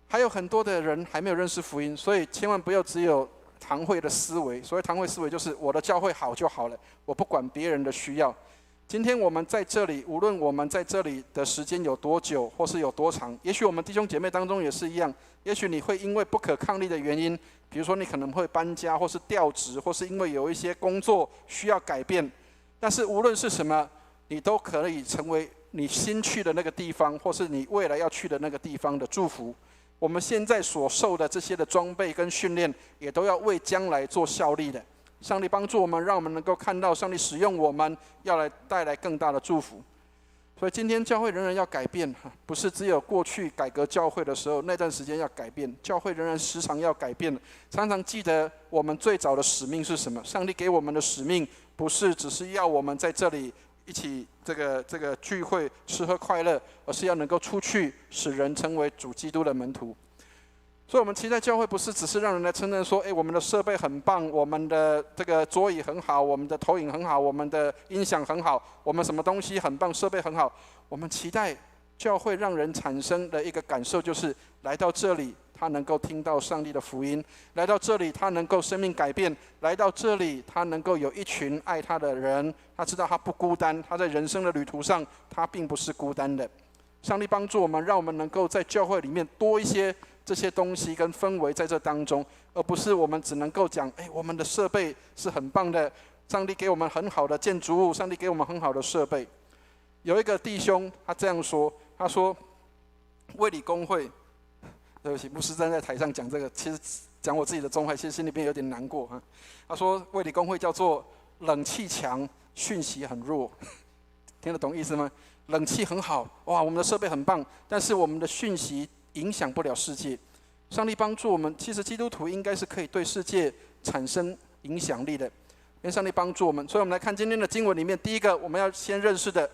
还有很多的人还没有认识福音，所以千万不要只有堂会的思维。所谓堂会思维，就是我的教会好就好了，我不管别人的需要。今天我们在这里，无论我们在这里的时间有多久，或是有多长，也许我们弟兄姐妹当中也是一样。也许你会因为不可抗力的原因，比如说你可能会搬家，或是调职，或是因为有一些工作需要改变。但是无论是什么，你都可以成为你新去的那个地方，或是你未来要去的那个地方的祝福。我们现在所受的这些的装备跟训练，也都要为将来做效力的。上帝帮助我们，让我们能够看到上帝使用我们，要来带来更大的祝福。所以今天教会仍然要改变，不是只有过去改革教会的时候那段时间要改变，教会仍然时常要改变。常常记得我们最早的使命是什么？上帝给我们的使命，不是只是要我们在这里一起这个聚会吃喝快乐，而是要能够出去，使人成为主基督的门徒。所以我们期待教会不是只是让人来承认说，我们的设备很棒，我们的这个桌椅很好，我们的投影很好，我们的音响很好，我们什么东西很棒，设备很好。我们期待教会让人产生的一个感受，就是来到这里，他能够听到上帝的福音；来到这里，他能够生命改变；来到这里，他能够有一群爱他的人，他知道他不孤单，他在人生的旅途上，他并不是孤单的。上帝帮助我们，让我们能够在教会里面多一些这些东西跟氛围在这当中，而不是我们只能够讲，我们的设备是很棒的，上帝给我们很好的建筑物，上帝给我们很好的设备。有一个弟兄他这样说，他说卫理公会，对不起，牧师站在台上讲这个，其实讲我自己的宗派，其实心里边有点难过哈。他说卫理公会叫做冷气强，讯息很弱，听得懂意思吗？冷气很好，哇，我们的设备很棒，但是我们的讯息影响不了世界。上帝帮助我们，其实基督徒应该是可以对世界产生影响力的，因为上帝帮助我们。所以我们来看今天的经文里面，第一个我们要先认识的，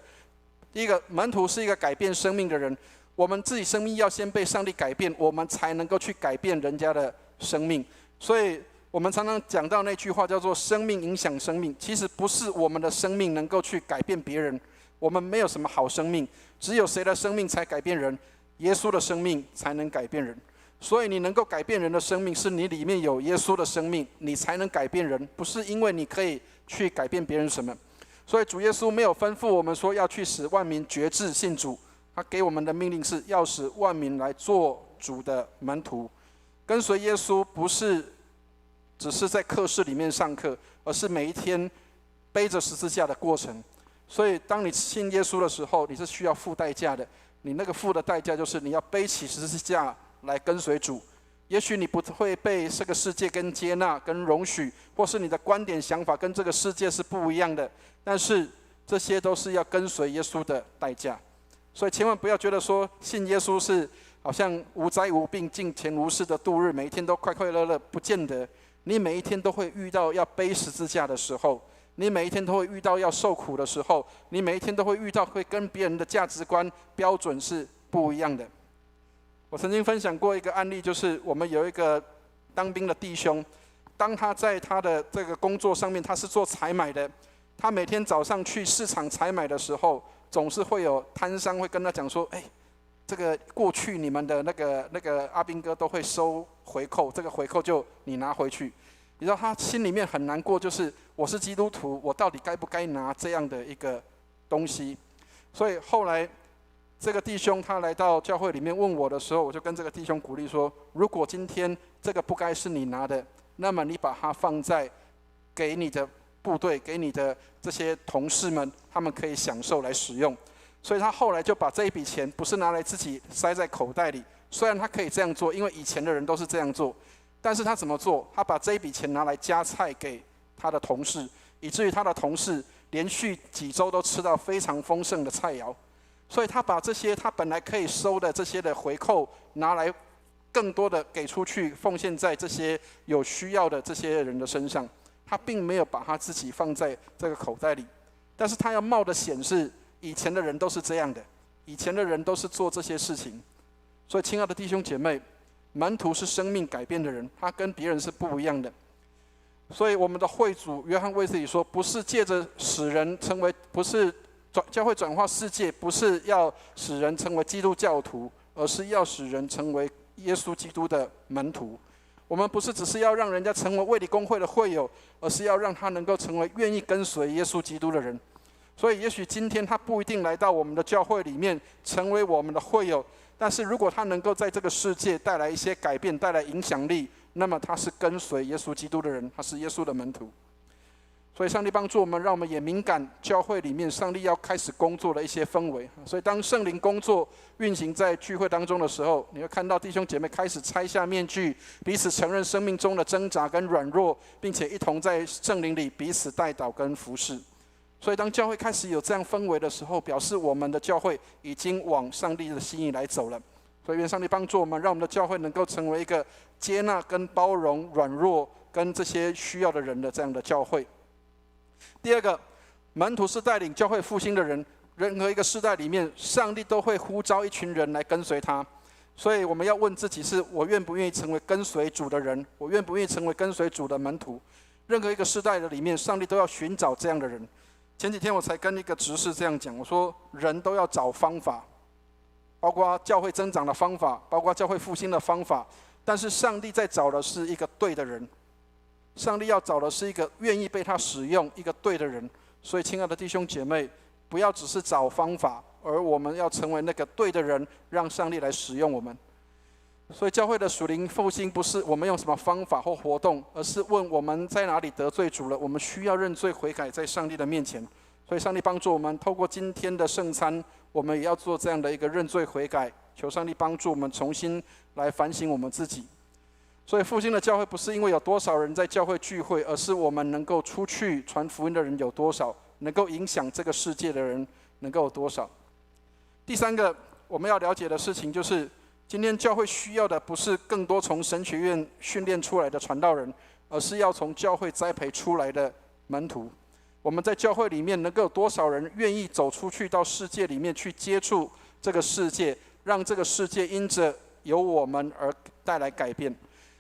第一个门徒是一个改变生命的人。我们自己生命要先被上帝改变，我们才能够去改变人家的生命。所以我们常常讲到那句话叫做生命影响生命，其实不是我们的生命能够去改变别人，我们没有什么好生命，只有谁的生命才改变人？耶稣的生命才能改变人。所以你能够改变人的生命，是你里面有耶稣的生命，你才能改变人，不是因为你可以去改变别人什么。所以主耶稣没有吩咐我们说要去使万民决志信主，他给我们的命令是要使万民来做主的门徒。跟随耶稣不是只是在课室里面上课，而是每一天背着十字架的过程。所以当你信耶稣的时候，你是需要付代价的，你那个付的代价就是你要背起十字架来跟随主。也许你不会被这个世界跟接纳跟容许，或是你的观点想法跟这个世界是不一样的，但是这些都是要跟随耶稣的代价。所以千万不要觉得说信耶稣是好像无灾无病尽前无事的度日，每一天都快快乐乐，不见得。你每一天都会遇到要背十字架的时候，你每一天都会遇到要受苦的时候，你每一天都会遇到会跟别人的价值观标准是不一样的。我曾经分享过一个案例，就是我们有一个当兵的弟兄，当他在他的这个工作上面，他是做采买的，他每天早上去市场采买的时候，总是会有摊商会跟他讲说，这个过去你们的那个阿兵哥都会收回扣，这个回扣就你拿回去。你知道他心里面很难过，就是我是基督徒，我到底该不该拿这样的一个东西？所以后来这个弟兄他来到教会里面问我的时候，我就跟这个弟兄鼓励说，如果今天这个不该是你拿的，那么你把它放在给你的部队，给你的这些同事们，他们可以享受来使用。所以他后来就把这一笔钱不是拿来自己塞在口袋里，虽然他可以这样做，因为以前的人都是这样做，但是他怎么做？他把这一笔钱拿来加菜给他的同事，以至于他的同事连续几周都吃到非常丰盛的菜肴。所以他把这些他本来可以收的这些的回扣拿来更多的给出去，奉献在这些有需要的这些人的身上。他并没有把他自己放在这个口袋里，但是他要冒的险是以前的人都是这样的，以前的人都是做这些事情。所以亲爱的弟兄姐妹，门徒是生命改变的人，他跟别人是不一样的。所以我们的会主约翰卫斯理说，不是借着使人成为，不是教会转化世界，不是要使人成为基督教徒，而是要使人成为耶稣基督的门徒。我们不是只是要让人家成为卫理公会的会友，而是要让他能够成为愿意跟随耶稣基督的人。所以也许今天他不一定来到我们的教会里面成为我们的会友，但是如果他能够在这个世界带来一些改变，带来影响力，那么他是跟随耶稣基督的人，他是耶稣的门徒。所以亲爱的弟兄姐妹，门徒是生命改变的人，他跟别人是不一样的。所以我们的会主约翰卫斯理说，不是借着使人成为，不是要使人成为基督教徒，而是要使人成为耶稣基督的门徒。我们不是只是要让人家成为卫理公会的会友，而是要让他能够成为愿意跟随耶稣基督的人。所以也许今天他不一定来到我们的教会里面成为我们的会友，但是如果他能够在这个世界带来一些改变，带来影响力，那么他是跟随耶稣基督的人，他是跟别人是不一样的。所以上帝帮助我们，让我们也敏感教会里面上帝要开始工作的一些氛围。所以当圣灵工作运行在聚会当中的时候，你会看到弟兄姐妹开始拆下面具，彼此承认生命中的挣扎跟软弱，并且一同在圣灵里彼此代祷跟服侍。所以当教会开始有这样氛围的时候，表示我们的教会已经往上帝的心意来走了。所以愿上帝帮助我们，让我们的教会能够成为一个接纳跟包容软弱跟这些需要的人的这样的教会。第二个，门徒是带领教会复兴的人。任何一个世代里面，上帝都会呼召一群人来跟随他。所以我们要问自己，是我愿不愿意成为跟随主的人？我愿不愿意成为跟随主的门徒？任何一个世代的里面，上帝都要寻找这样的人。前几天我才跟一个执事这样讲，我说人都要找方法，包括教会增长的方法，包括教会复兴的方法，但是上帝在找的是一个对的人。上帝要找的是一个愿意被他使用、一个对的人。所以亲爱的弟兄姐妹，不要只是找方法，而我们要成为那个对的人，让上帝来使用我们。所以教会的属灵复兴不是我们用什么方法或活动，而是问我们在哪里得罪主了，我们需要认罪悔改，在上帝的面前。所以上帝帮助我们，透过今天的圣餐，我们也要做这样的一个认罪悔改，求上帝帮助我们重新来反省我们自己。所以复兴的教会不是因为有多少人在教会聚会，而是我们能够出去传福音的人有多少，能够影响这个世界的人能够有多少。第三个我们要了解的事情就是，今天教会需要的不是更多从神学院训练出来的传道人，而是要从教会栽培出来的门徒。我们在教会里面能够有多少人愿意走出去到世界里面去接触这个世界，让这个世界因着有我们而带来改变。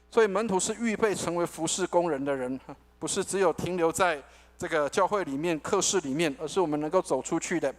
所以门徒是预备成为服事工人的人，不是只有停留在这个教会里面课室里面，而是我们能够走出去的。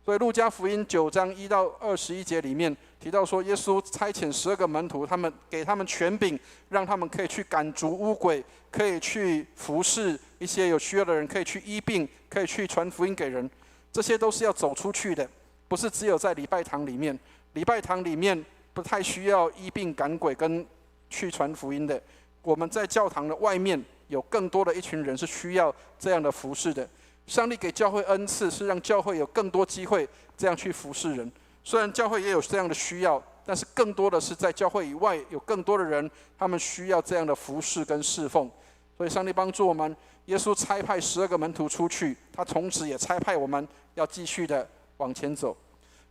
所以路加福音9章1到21节里面提到说，耶稣差遣12个门徒，给他们权柄，让他们可以去赶逐污鬼，可以去服侍一些有需要的人，可以去医病，可以去传福音给人。这些都是要走出去的，不是只有在礼拜堂里面。礼拜堂里面不太需要医病赶鬼跟去传福音的，我们在教堂的外面有更多的一群人是需要这样的服事的。上帝给教会恩赐，是让教会有更多机会这样去服事人。虽然教会也有这样的需要，但是更多的是在教会以外有更多的人，他们需要这样的服事跟侍奉。所以上帝帮助我们，耶稣差派12个门徒出去，他从此也差派我们要继续的往前走。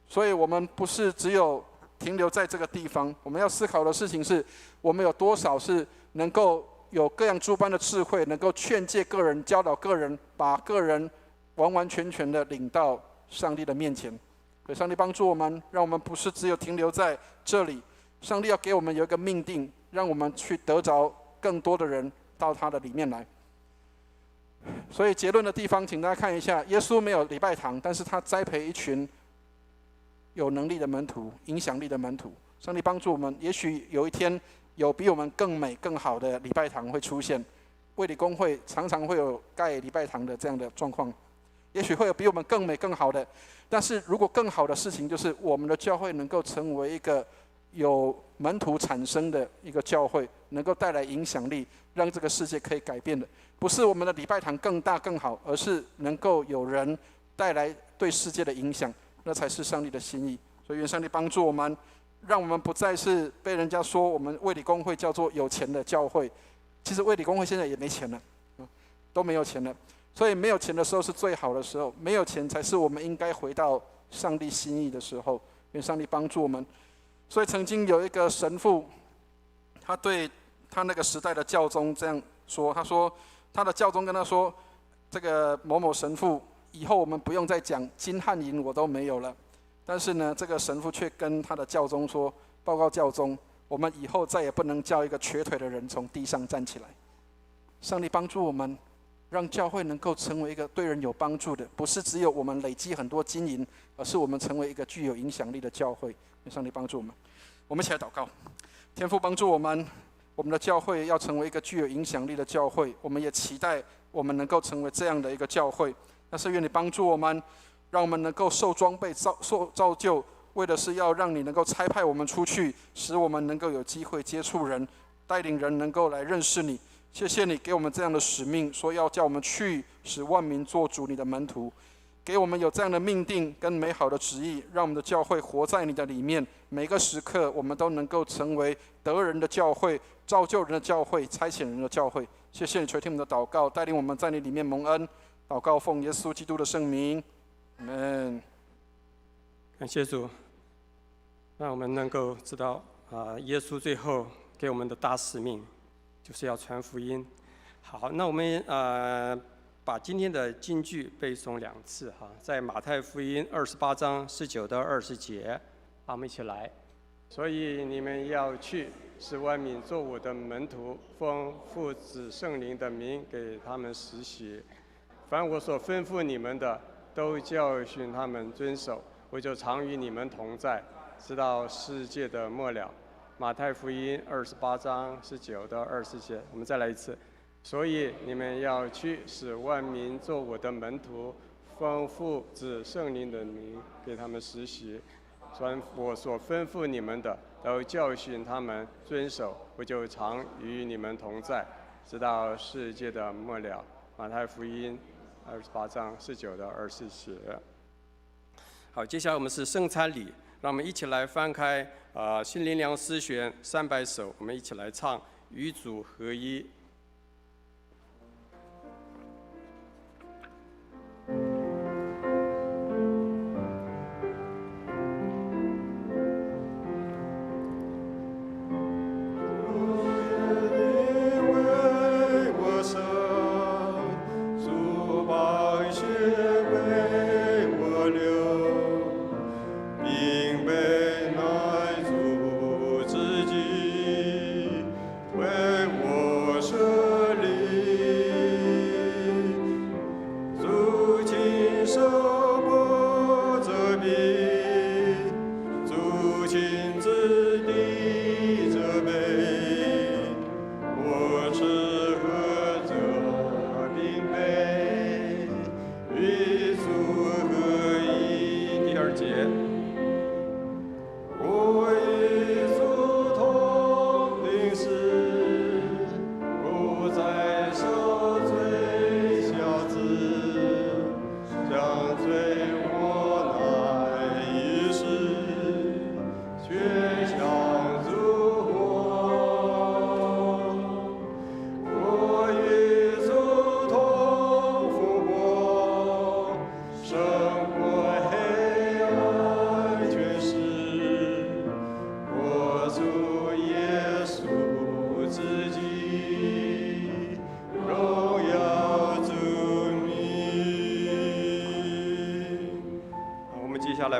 所以我们不是只有停留在这个地方，我们要思考的事情是，我们有多少是能够有各样诸般的智慧，能够劝诫个人、教导个人，把个人完完全全的领到上帝的面前。所以上帝帮助我们，让我们不是只有停留在这里，上帝要给我们有一个命定，让我们去得着更多的人到他的里面来。所以结论的地方，请大家看一下，耶稣没有礼拜堂，但是他栽培一群有能力的门徒，影响力的门徒。上帝帮助我们，也许有一天有比我们更美更好的礼拜堂会出现。卫理公会常常会有盖礼拜堂的这样的状况，也许会有比我们更美更好的。但是如果更好的事情，就是我们的教会能够成为一个有门徒产生的一个教会，能够带来影响力，让这个世界可以改变的。不是我们的礼拜堂更大更好，而是能够有人带来对世界的影响，那才是上帝的心意。所以愿上帝帮助我们，让我们不再是被人家说我们卫理公会叫做有钱的教会。其实卫理公会现在也没钱了，都没有钱了。所以没有钱的时候是最好的时候，没有钱才是我们应该回到上帝心意的时候。愿上帝帮助我们。所以曾经有一个神父，他对他那个时代的教宗这样说，他说他的教宗跟他说，这个某某神父，以后我们不用再讲金汉银我都没有了。但是呢，这个神父却跟他的教宗说，报告教宗，我们以后再也不能叫一个瘸腿的人从地上站起来。上帝帮助我们，让教会能够成为一个对人有帮助的，不是只有我们累积很多金银，而是我们成为一个具有影响力的教会。愿上帝帮助我们。我们一起来祷告。天父帮助我们，我们的教会要成为一个具有影响力的教会，我们也期待我们能够成为这样的一个教会。但是愿你帮助我们，让我们能够受装备、造就，为的是要让你能够差派我们出去，使我们能够有机会接触人，带领人能够来认识你。谢谢你给我们这样的使命，说要叫我们去，使万民做主你的门徒。给我们有这样的命定跟美好的旨意，让我们的教会活在你的里面。每个时刻，我们都能够成为得人的教会，造就人的教会，差遣人的教会。谢谢你垂听我们的祷告，带领我们在你里面蒙恩。祷告奉耶稣基督的圣名，阿们。感谢主，让我们能够知道耶稣最后给我们的大使命，就是要传福音。好，那我们把今天的金句背诵2次哈，在马太福音28章19到20节，我们一起来。所以你们要去，使万民做我的门徒，奉父子圣灵的名给他们实习。凡我所吩咐你们的，都教训他们遵守。我就常与你们同在，直到世界的末了。马太福音28章19到20节，我们再来一次。所以你们要去，使万民做我的门徒，奉父子圣灵的名给他们实习。凡我所吩咐你们的，都教训他们遵守。我就常与你们同在，直到世界的末了。马太福音28章19到20节。好，接下来我们是圣餐礼，让我们一起来翻开新灵粮诗选300首，我们一起来唱与主合一。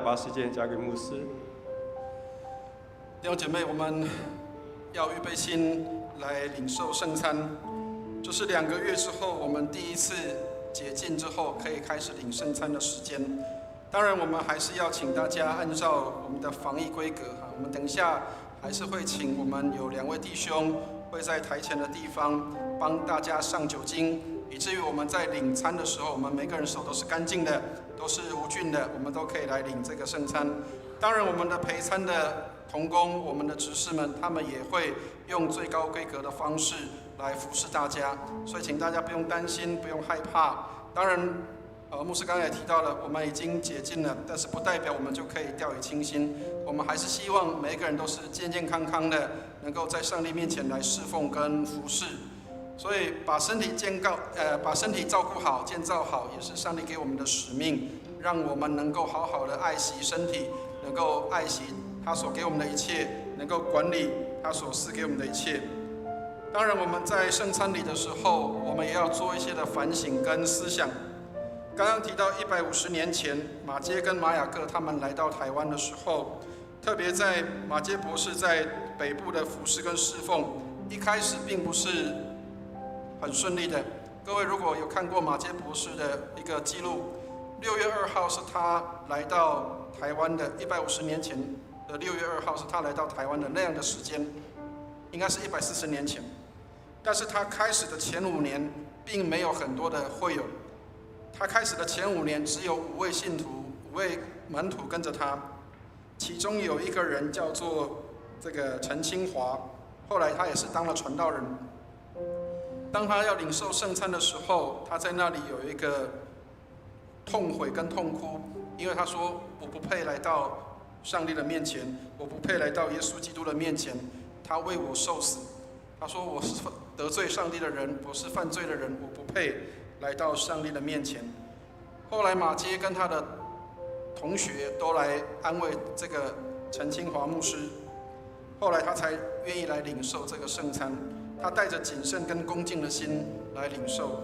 把时间交给牧师。弟兄姐妹，我们要预备心来领受圣餐。这是2个月之后，我们第一次解禁之后，可以开始领圣餐的时间。当然，我们还是要请大家按照我们的防疫规格哈。我们等一下还是会请我们有2位弟兄会在台前的地方帮大家上酒精，以至于我们在领餐的时候，我们每个人手都是干净的。都是无菌的，我们都可以来领这个圣餐。当然，我们的陪餐的同工，我们的执事们，他们也会用最高规格的方式来服侍大家，所以请大家不用担心，不用害怕。当然，牧师刚才也提到了，我们已经解禁了，但是不代表我们就可以掉以轻心。我们还是希望每一个人都是健健康康的，能够在上帝面前来侍奉跟服侍。所以把身体照顾好、建造好，也是上帝给我们的使命，让我们能够好好的爱惜身体，能够爱惜他所给我们的一切，能够管理他所赐给我们的一切。当然，我们在圣餐礼的时候，我们也要做一些的反省跟思想。刚刚提到150年前，马偕跟马雅各他们来到台湾的时候，特别在马偕博士在北部的服事跟侍奉，一开始并不是很顺利的。各位如果有看过马偕博士的一个记录，6月2号是他来到台湾的150年前的6月2号是他来到台湾的那样的时间，应该是140年前。但是他开始的前5年并没有很多的会友，他开始的前5年只有5位信徒、5位门徒跟着他，其中有一个人叫做这个陈清华，后来他也是当了传道人。当他要领受圣餐的时候，他在那里有一个痛悔跟痛哭，因为他说：“我不配来到上帝的面前，我不配来到耶稣基督的面前，他为我受死。”他说：“我是得罪上帝的人，我是犯罪的人，我不配来到上帝的面前。”后来马偕跟他的同学都来安慰这个陈清华牧师，后来他才愿意来领受这个圣餐。他带着谨慎跟恭敬的心来领受。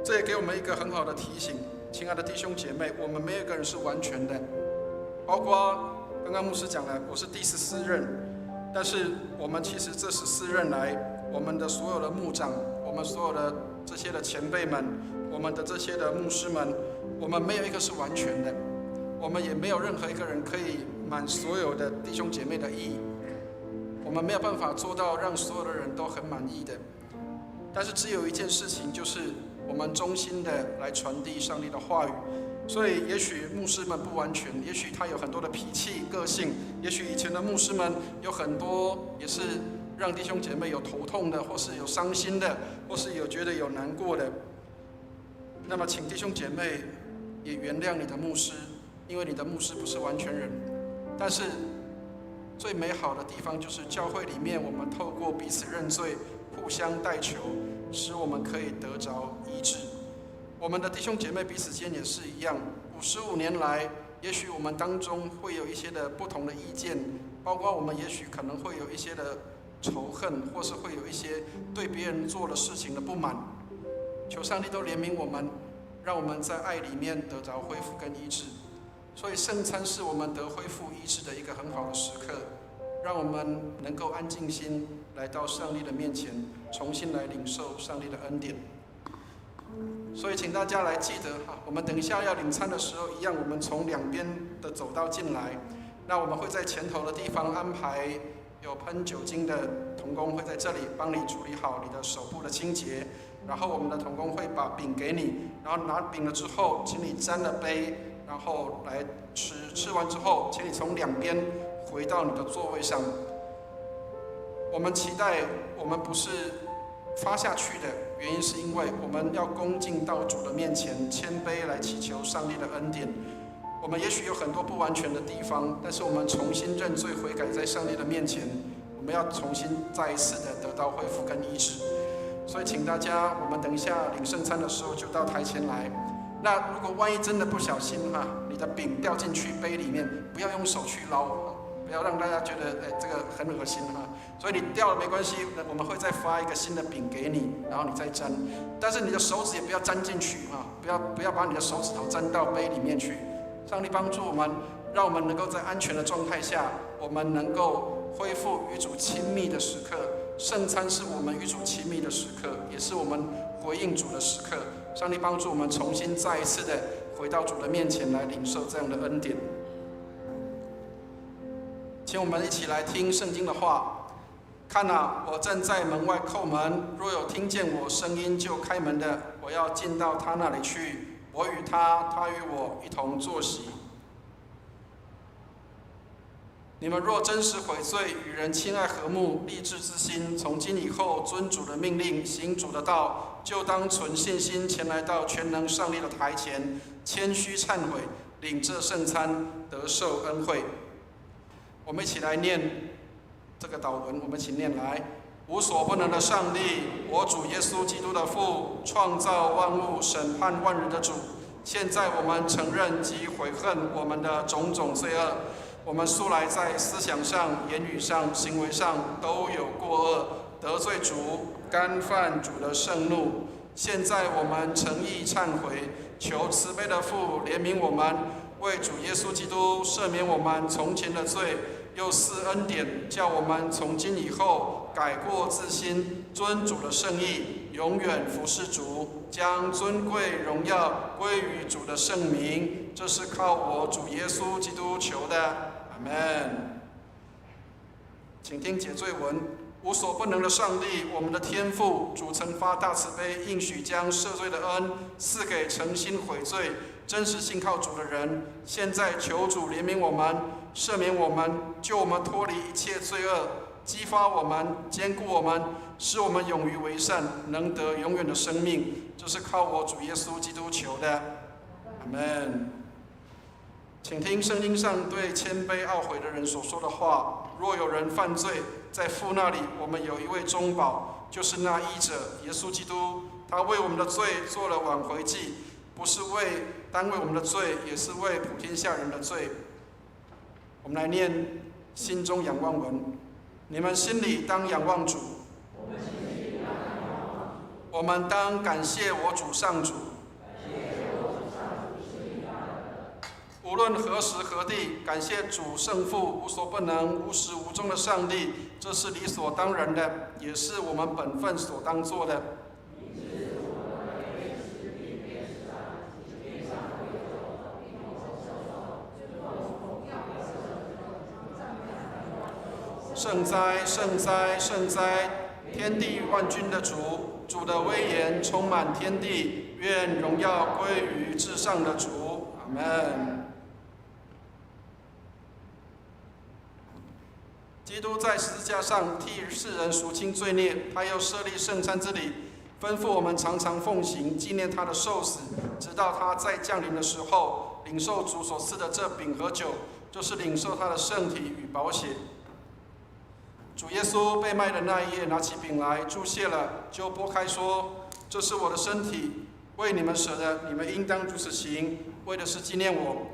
这也给我们一个很好的提醒，亲爱的弟兄姐妹，我们没有一个人是完全的，包括刚刚牧师讲了，我是第14任，但是我们其实这14任来，我们的所有的牧长，我们所有的这些的前辈们，我们的这些的牧师们，我们没有一个是完全的，我们也没有任何一个人可以满所有的弟兄姐妹的意，我们没有办法做到让所有的人都很满意的。但是只有一件事情，就是我们衷心的来传递上帝的话语。所以也许牧师们不完全，也许他有很多的脾气个性，也许以前的牧师们有很多也是让弟兄姐妹有头痛的，或是有伤心的，或是有觉得有难过的。那么请弟兄姐妹也原谅你的牧师，因为你的牧师不是完全人。但是最美好的地方就是教会里面，我们透过彼此认罪，互相代求，使我们可以得着医治。我们的弟兄姐妹彼此间也是一样，55年来，也许我们当中会有一些的不同的意见，包括我们也许可能会有一些的仇恨，或是会有一些对别人做的事情的不满。求上帝都怜悯我们，让我们在爱里面得着恢复跟医治。所以圣餐是我们得恢复医治的一个很好的时刻，让我们能够安静心来到上帝的面前，重新来领受上帝的恩典。所以请大家来记得我们等一下要领餐的时候一样，我们从两边的走道进来。那我们会在前头的地方安排有喷酒精的同工会在这里帮你处理好你的手部的清洁，然后我们的同工会把饼给你，然后拿饼了之后，请你沾了杯，然后来吃。吃完之后，请你从两边回到你的座位上。我们期待我们不是发下去的原因，是因为我们要恭敬到主的面前，谦卑来祈求上帝的恩典。我们也许有很多不完全的地方，但是我们重新认罪悔改，在上帝的面前，我们要重新再一次的得到恢复跟医治。所以请大家，我们等一下领圣餐的时候就到台前来。那如果万一真的不小心你的饼掉进去杯里面，不要用手去捞，不要让大家觉得这个很恶心所以你掉了没关系，我们会再发一个新的饼给你，然后你再沾。但是你的手指也不要沾进去不要把你的手指头沾到杯里面去。上帝帮助我们，让我们能够在安全的状态下，我们能够恢复与主亲密的时刻。圣餐是我们与主亲密的时刻，也是我们回应主的时刻。上帝帮助我们重新再一次的回到主的面前来领受这样的恩典。请我们一起来听圣经的话。看我正在门外叩门，若有听见我声音就开门的，我要进到他那里去，我与他，他与我一同坐席。你们若真实悔罪，与人亲爱和睦，立志之心，从今以后遵主的命令，行主的道，就当存信心前来到全能上帝的台前，谦虚忏悔，领这圣餐，得受恩惠。我们一起来念这个祷文，我们一起念来。无所不能的上帝，我主耶稣基督的父，创造万物、审判万人的主，现在我们承认及悔恨我们的种种罪恶。我们素来在思想上、言语上、行为上都有过恶，得罪主，干犯主的盛怒。现在我们诚意忏悔，求慈悲的父怜悯我们，为主耶稣基督赦免我们从前的罪，又赐恩典，叫我们从今以后改过自新，遵主的圣意，永远服侍主，将尊贵荣耀归于主的圣名。这是靠我主耶稣基督求的。阿们。请听解罪文。无所不能的上帝，我们的天父，主曾发大慈悲，应许将赦罪的恩赐给诚心悔罪、真实信靠主的人。现在求主怜悯我们，赦免我们，救我们脱离一切罪恶，激发我们，坚固我们，使我们勇于为善，能得永远的生命。这是靠我主耶稣基督求的。阿们。请听圣经上对谦卑懊悔的人所说的话：若有人犯罪，在父那里，我们有一位中保，就是那医者耶稣基督。他为我们的罪做了挽回祭，不是单为我们的罪，也是为普天下人的罪。我们来念心中仰望文：你们心里当仰望主，我们当感谢我主上主。无论何时何地，感谢主圣父无所不能、无始无终的上帝，这是理所当然的，也是我们本分所当做的。圣哉，圣哉，圣哉！天地万军的主，主的威严充满天地，愿荣耀归于至上的主。阿们。基督在十字架上替世人赎清罪孽，他又设立圣餐之礼，吩咐我们常常奉行，纪念他的受死，直到他再降临的时候，领受主所赐的这饼和酒，就是领受他的圣体与宝血。主耶稣被卖的那一夜，拿起饼来，祝谢了，就拨开说：“这是我的身体，为你们舍的，你们应当如此行，为的是纪念我。”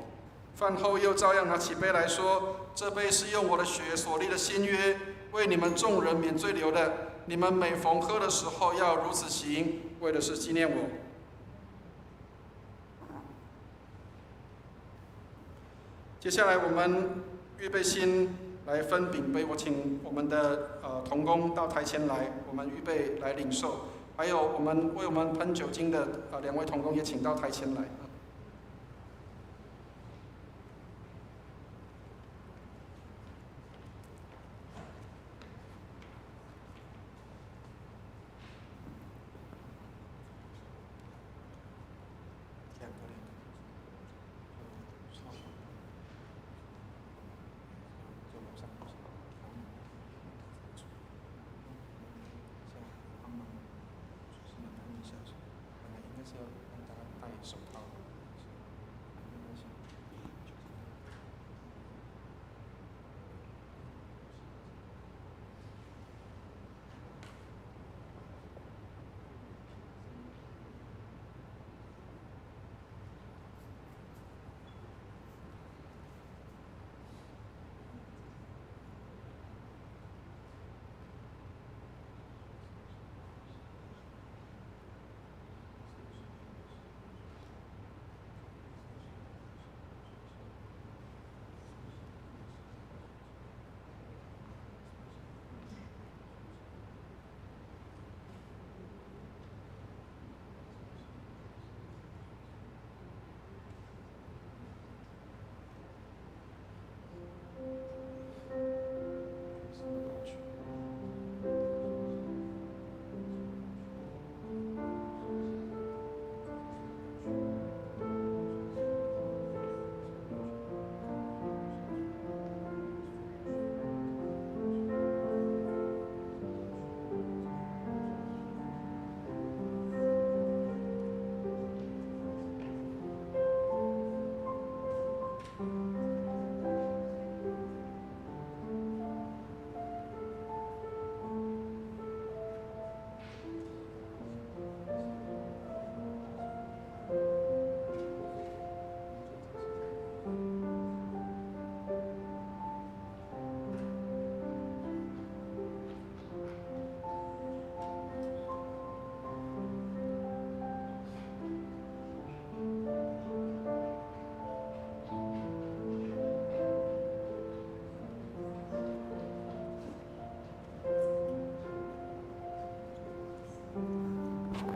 饭后又照样拿起杯来说：“这杯是用我的血所立的新约，为你们众人免罪流的。你们每逢喝的时候要如此行，为的是纪念我。”接下来我们预备心来分饼杯，我请我们的同工到台前来，我们预备来领受。还有我们为我们喷酒精的2位同工也请到台前来。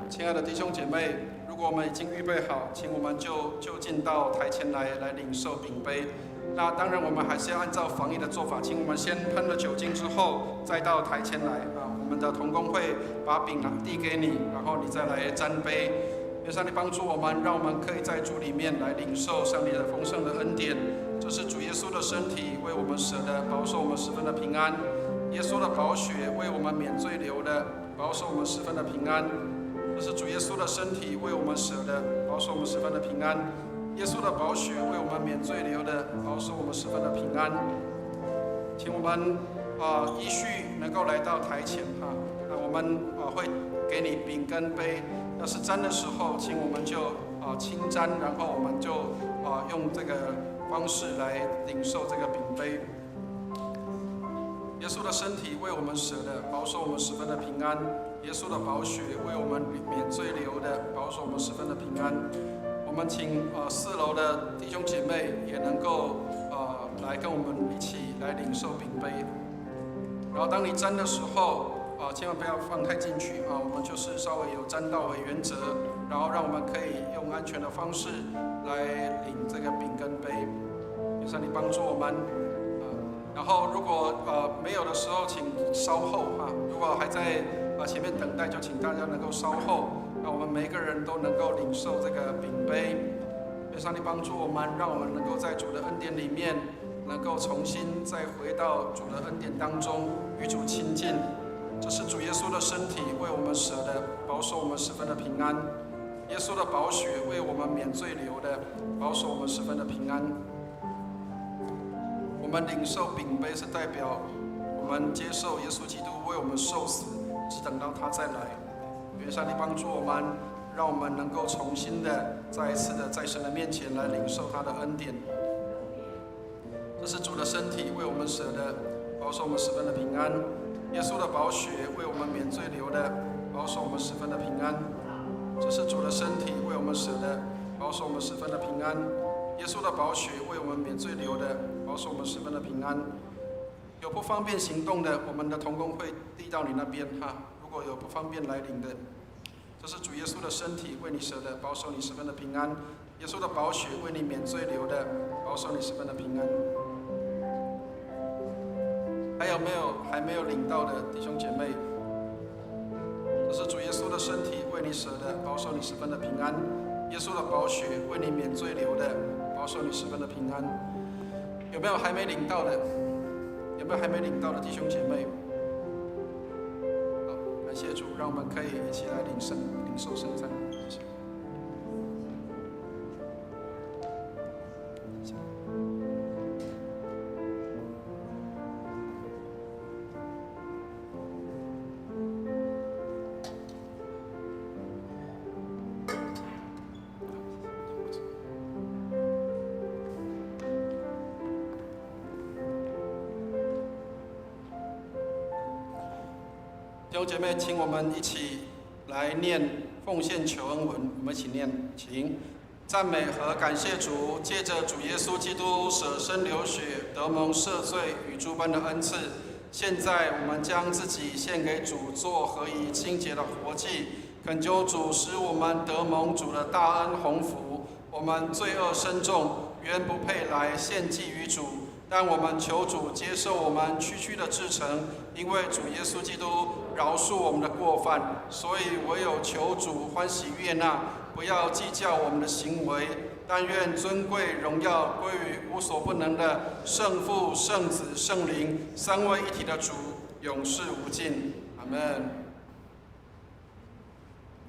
亲爱的弟兄姐妹，如果我们已经预备好，请我们就近到台前来领受饼杯。那当然，我们还是要按照防疫的做法，请我们先喷了酒精之后，再到台前来我们的同工会把饼递给你，然后你再来沾杯。愿上帝帮助我们，让我们可以在主里面来领受上帝的丰盛的恩典。这是主耶稣的身体为我们舍的，保守我们十分的平安。耶稣的宝血为我们免罪流的，保守我们十分的平安。这是主耶稣的身体为我们舍的，保守我们十分的平安。耶稣的宝血为我们免罪流的，保守我们十分的平安。请我们依序能够来到台前哈，那我们会给你饼跟杯，要是沾的时候，请我们就轻沾，然后我们就用这个方式来领受这个饼杯。耶稣的身体为我们舍的，保守我们十分的平安；耶稣的宝血为我们免罪流的，保守我们十分的平安。我们请4楼的弟兄姐妹也能够来跟我们一起来领受饼杯。然后当你沾的时候千万不要放太进去我们就是稍微有沾到为原则，然后让我们可以用安全的方式来领这个饼跟杯。愿上帝帮助我们。然后如果没有的时候，请稍后如果还在前面等待，就请大家能够稍后，让我们每一个人都能够领受这个饼杯。愿上帝帮助我们，让我们能够在主的恩典里面，能够重新再回到主的恩典当中，与主亲近。这是主耶稣的身体为我们舍的，保守我们十分的平安；耶稣的宝血为我们免罪流的，保守我们十分的平安。我们领受饼杯是代表我们接受耶稣基督为我们受死，只等到他再来。愿上帝帮助我们，让我们能够重新的再一次的在神的面前来领受他的恩典。这是主的身体为我们舍的，保守我们十分的平安；耶稣的宝血为我们免罪流的，保守我们十分的平安。这是主的身体为我们舍的，保守我们十分的平安；耶稣的宝血为我们免罪流的，保守我们十分的平安。有不方便行动的，我们的同工会递到你那边如果有不方便来领的，这是主耶稣的身体为你舍的，保守你十分的平安；耶稣的宝血为你免罪流的，保守你十分的平安。还有没有还没有领到的弟兄姐妹？这是主耶稣的身体为你舍的，保守你十分的平安；耶稣的宝血为你免罪流的，保守你十分的平安。有没有还没领到的？有没有还没领到的弟兄姐妹？好，感谢主，让我们可以一起来领受圣餐。谢谢。弟兄姐妹，请我们一起来念奉献求恩文。我们一起念，请赞美和感谢主，借着主耶稣基督舍身流血，得蒙赦罪与诸般的恩赐。现在我们将自己献给主，做合宜清洁的活祭，恳求主使我们得蒙主的大恩鸿福。我们罪恶深重，原不配来献祭于主，但我们求主接受我们区区的至诚，因为主耶稣基督饶恕我们的过犯，所以唯有求主欢喜悦纳，不要计较我们的行为，但愿尊贵荣耀归于无所不能的圣父、圣子、圣灵三位一体的主，永世无尽。阿们。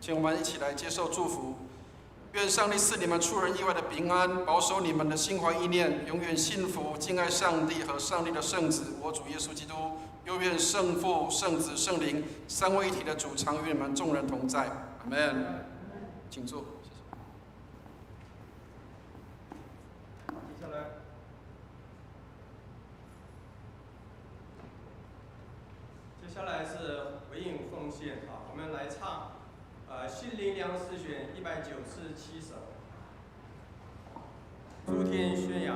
请我们一起来接受祝福。愿上帝赐你们出人意外的平安，保守你们的心怀意念，永远幸福，敬爱上帝和上帝的圣子，我主耶稣基督。又愿圣父、圣子、圣灵三位一体的主常与你们众人同在。阿们。请坐。接下来是回应奉献我们来唱心灵粮食选197首，诸天宣扬。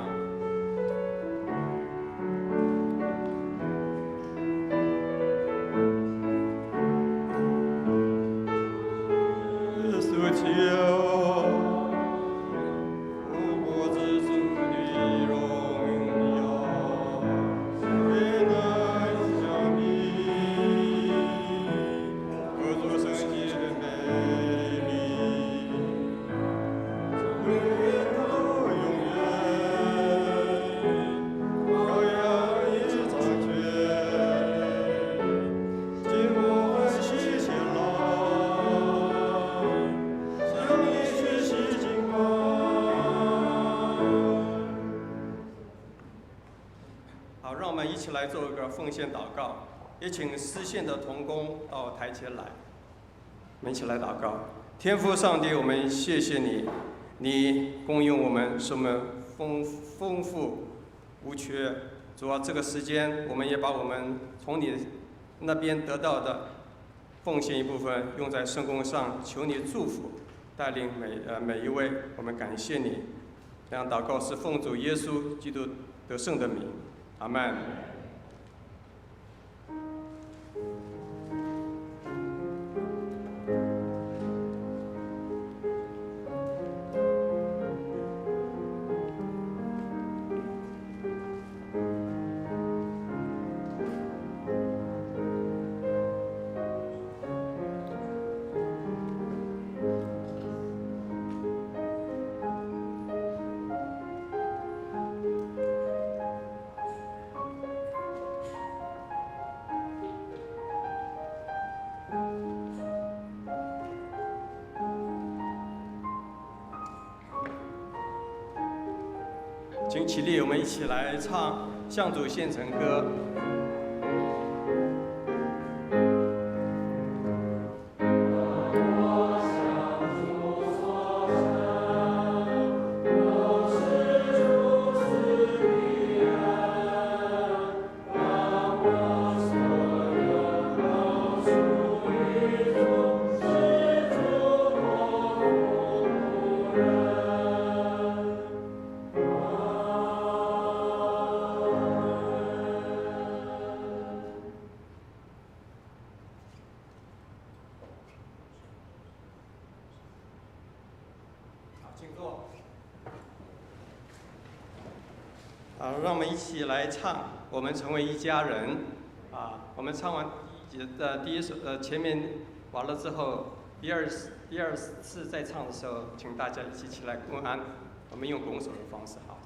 起来做一个奉献祷告，也请丝线的同工到台前来。我们一起来祷告。天父上帝，我们谢谢你，你供应我们，使我们丰富无缺。主啊，这个时间我们也把我们从你那边得到的奉献一部分用在圣工上，求你祝福带领每一位。我们感谢你。这样祷告是奉主耶稣基督得胜的名，阿们。请起立，我们一起来唱《向主献陈歌》。让我们一起来唱《我们成为一家人》。我们唱完第一首前面完了之后，第二次再唱的时候，请大家一起起来问安。我们用拱手的方式，好。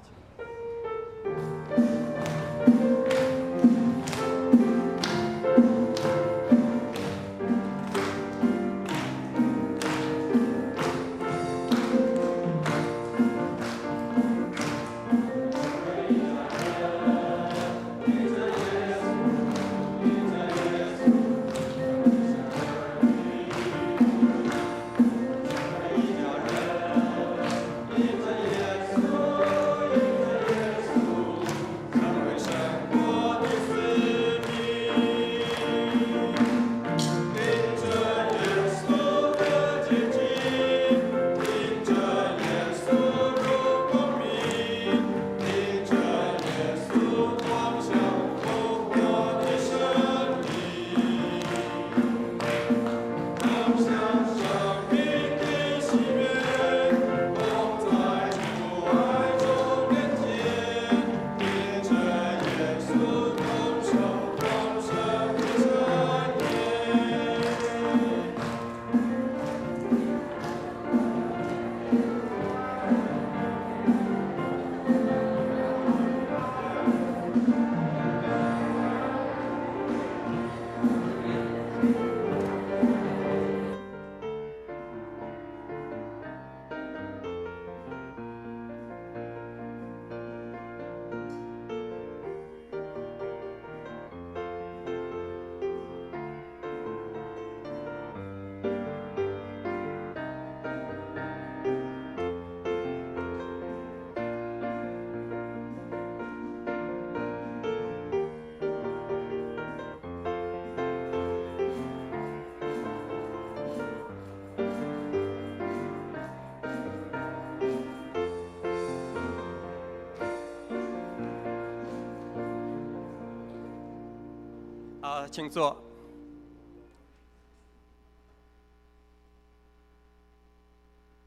请坐。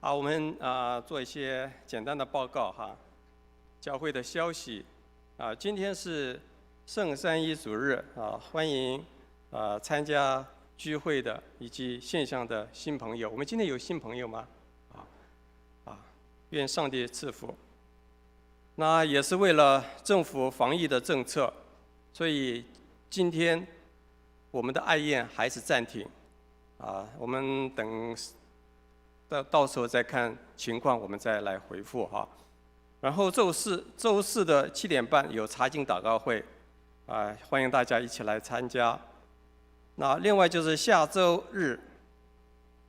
我们做一些简单的报告哈。教会的消息今天是圣三一主日欢迎参加聚会的以及线上的新朋友。我们今天有新朋友吗？愿上帝赐福。那也是为了政府防疫的政策，所以今天我们的爱宴还是暂停，我们等到时候再看情况，我们再来回复哈。然后周四的7点半有查经祷告会，欢迎大家一起来参加。那另外就是下周日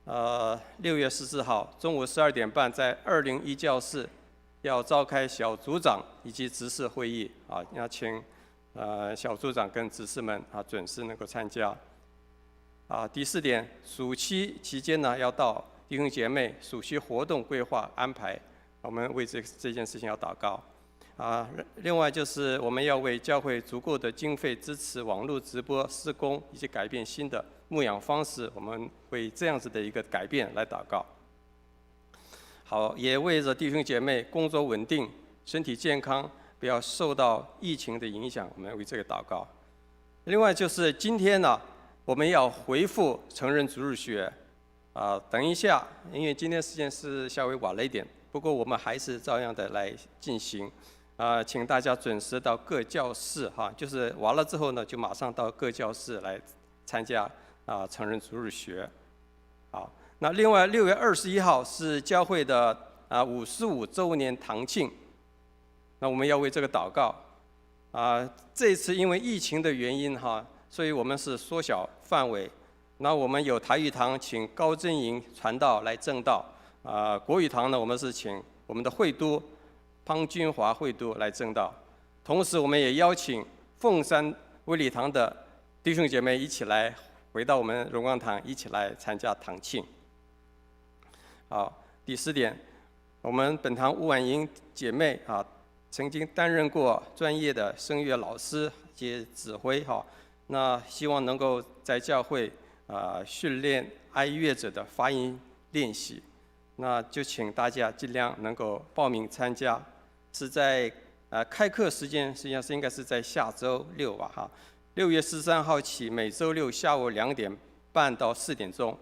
，6月14号中午12点半，在201教室要召开小组长以及执事会议要请小组长跟执事们准时能够参加。第4点，暑期期间呢，要到弟兄姐妹暑期活动规划安排，我们为这件事情要祷告。另外就是我们要为教会足够的经费支持网络直播施工，以及改变新的牧养方式，我们为这样子的一个改变来祷告。好，也为着弟兄姐妹工作稳定、身体健康，不要受到疫情的影响，我们为这个祷告。另外就是今天呢，我们要回复成人主日学。等一下，因为今天时间是稍微晚了一点，不过我们还是照样的来进行。请大家准时到各教室就是完了之后呢，就马上到各教室来参加成人主日学。好，那另外6月21号是教会的55周年堂庆，那我们要为这个祷告。这次因为疫情的原因所以我们是缩小范围。那我们有台语堂请高真营传道来证道，国语堂呢我们是请我们的会督潘君华会督来证道，同时我们也邀请凤山卫理堂的弟兄姐妹一起来回到我们荣光堂，一起来参加堂庆。好，第4点，我们本堂吴婉莹姐妹曾经担任过专业的声乐老师及指挥那希望能够在教会训练爱乐者的发音练习，那就请大家尽量能够报名参加。是在开课时间实际上是应该是在下周6吧6月13号起，每周6下午2点半到4点钟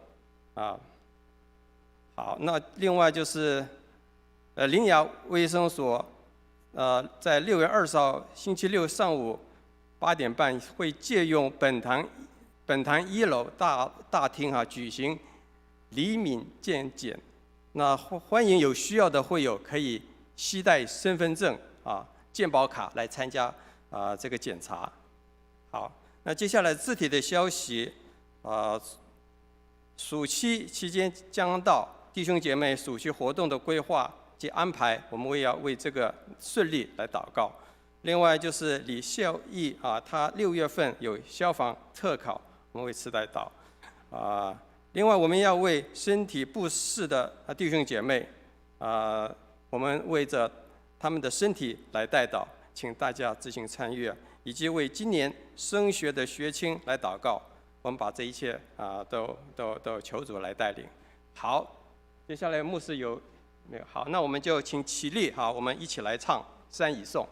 好，那另外就是林雅卫生所在6月20号星期六上午8点半会借用本堂1楼大厅举行黎明健检，那欢迎有需要的会友可以携带身份证健保卡来参加这个检查。好，那接下来字体的消息暑期期间将到，弟兄姐妹暑期活动的规划及安排，我们也要为这个顺利来祷告。另外就是李孝义他6月份有消防特考，我们为此代祷另外我们要为身体不适的弟兄姐妹我们为着他们的身体来代祷，请大家自行参与，以及为今年升学的学青来祷告。我们把这一切都求主来带领。好，接下来牧师有没有？好，那我们就请起立我们一起来唱《山以颂》。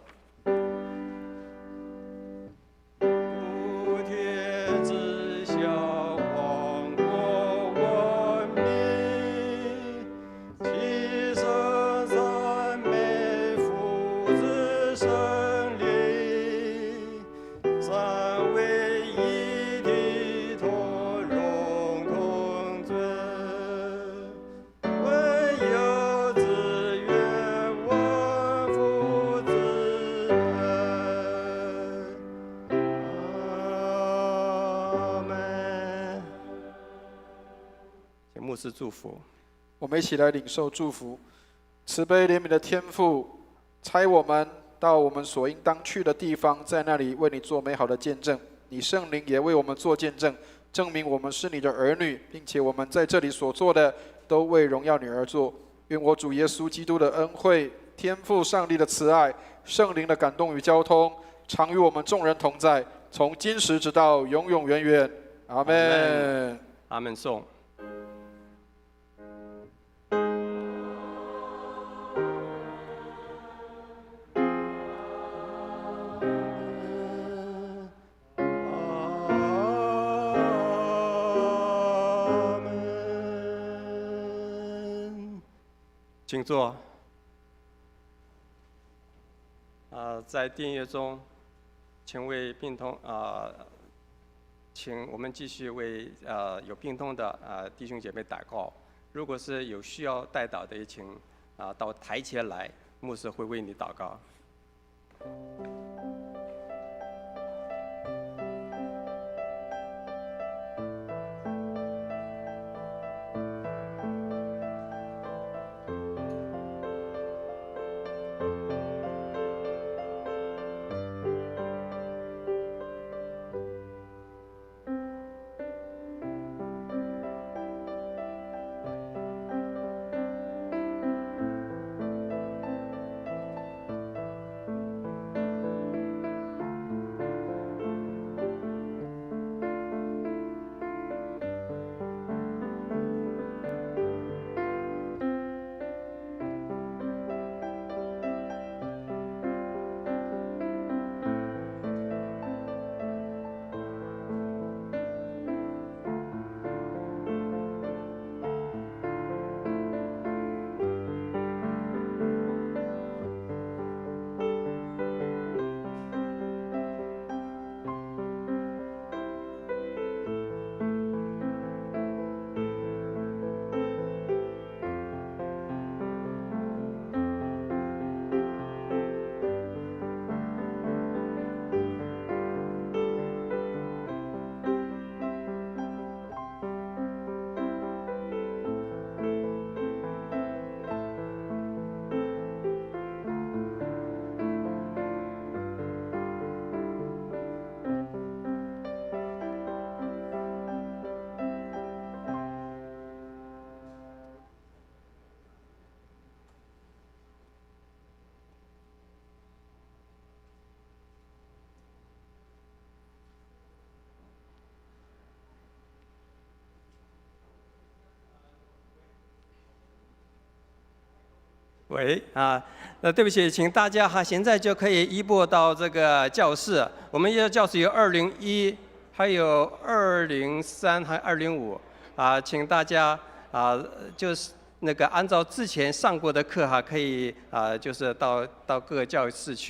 牧师祝福，我们一起来领受祝福。慈悲怜悯的天父，差我们到我们所应当去的地方，在那里为你做美好的见证。你圣灵也为我们做见证，证明我们是你的儿女，并且我们在这里所做的都为荣耀你而做。愿我主耶稣基督的恩惠、天父上帝的慈爱、圣灵的感动与交通，常与我们众人同在，从今时直到永永远远。阿们。阿们颂。请坐。在订阅中，请为病痛请我们继续为有病痛的弟兄姐妹祷告。如果是有需要代祷的，也请到台前来，牧师会为你祷告。喂啊，对不起，请大家现在就可以移步到这个教室。我们的教室有201，还有203，还有205请大家就是按照之前上过的课可以就是到各个教室去。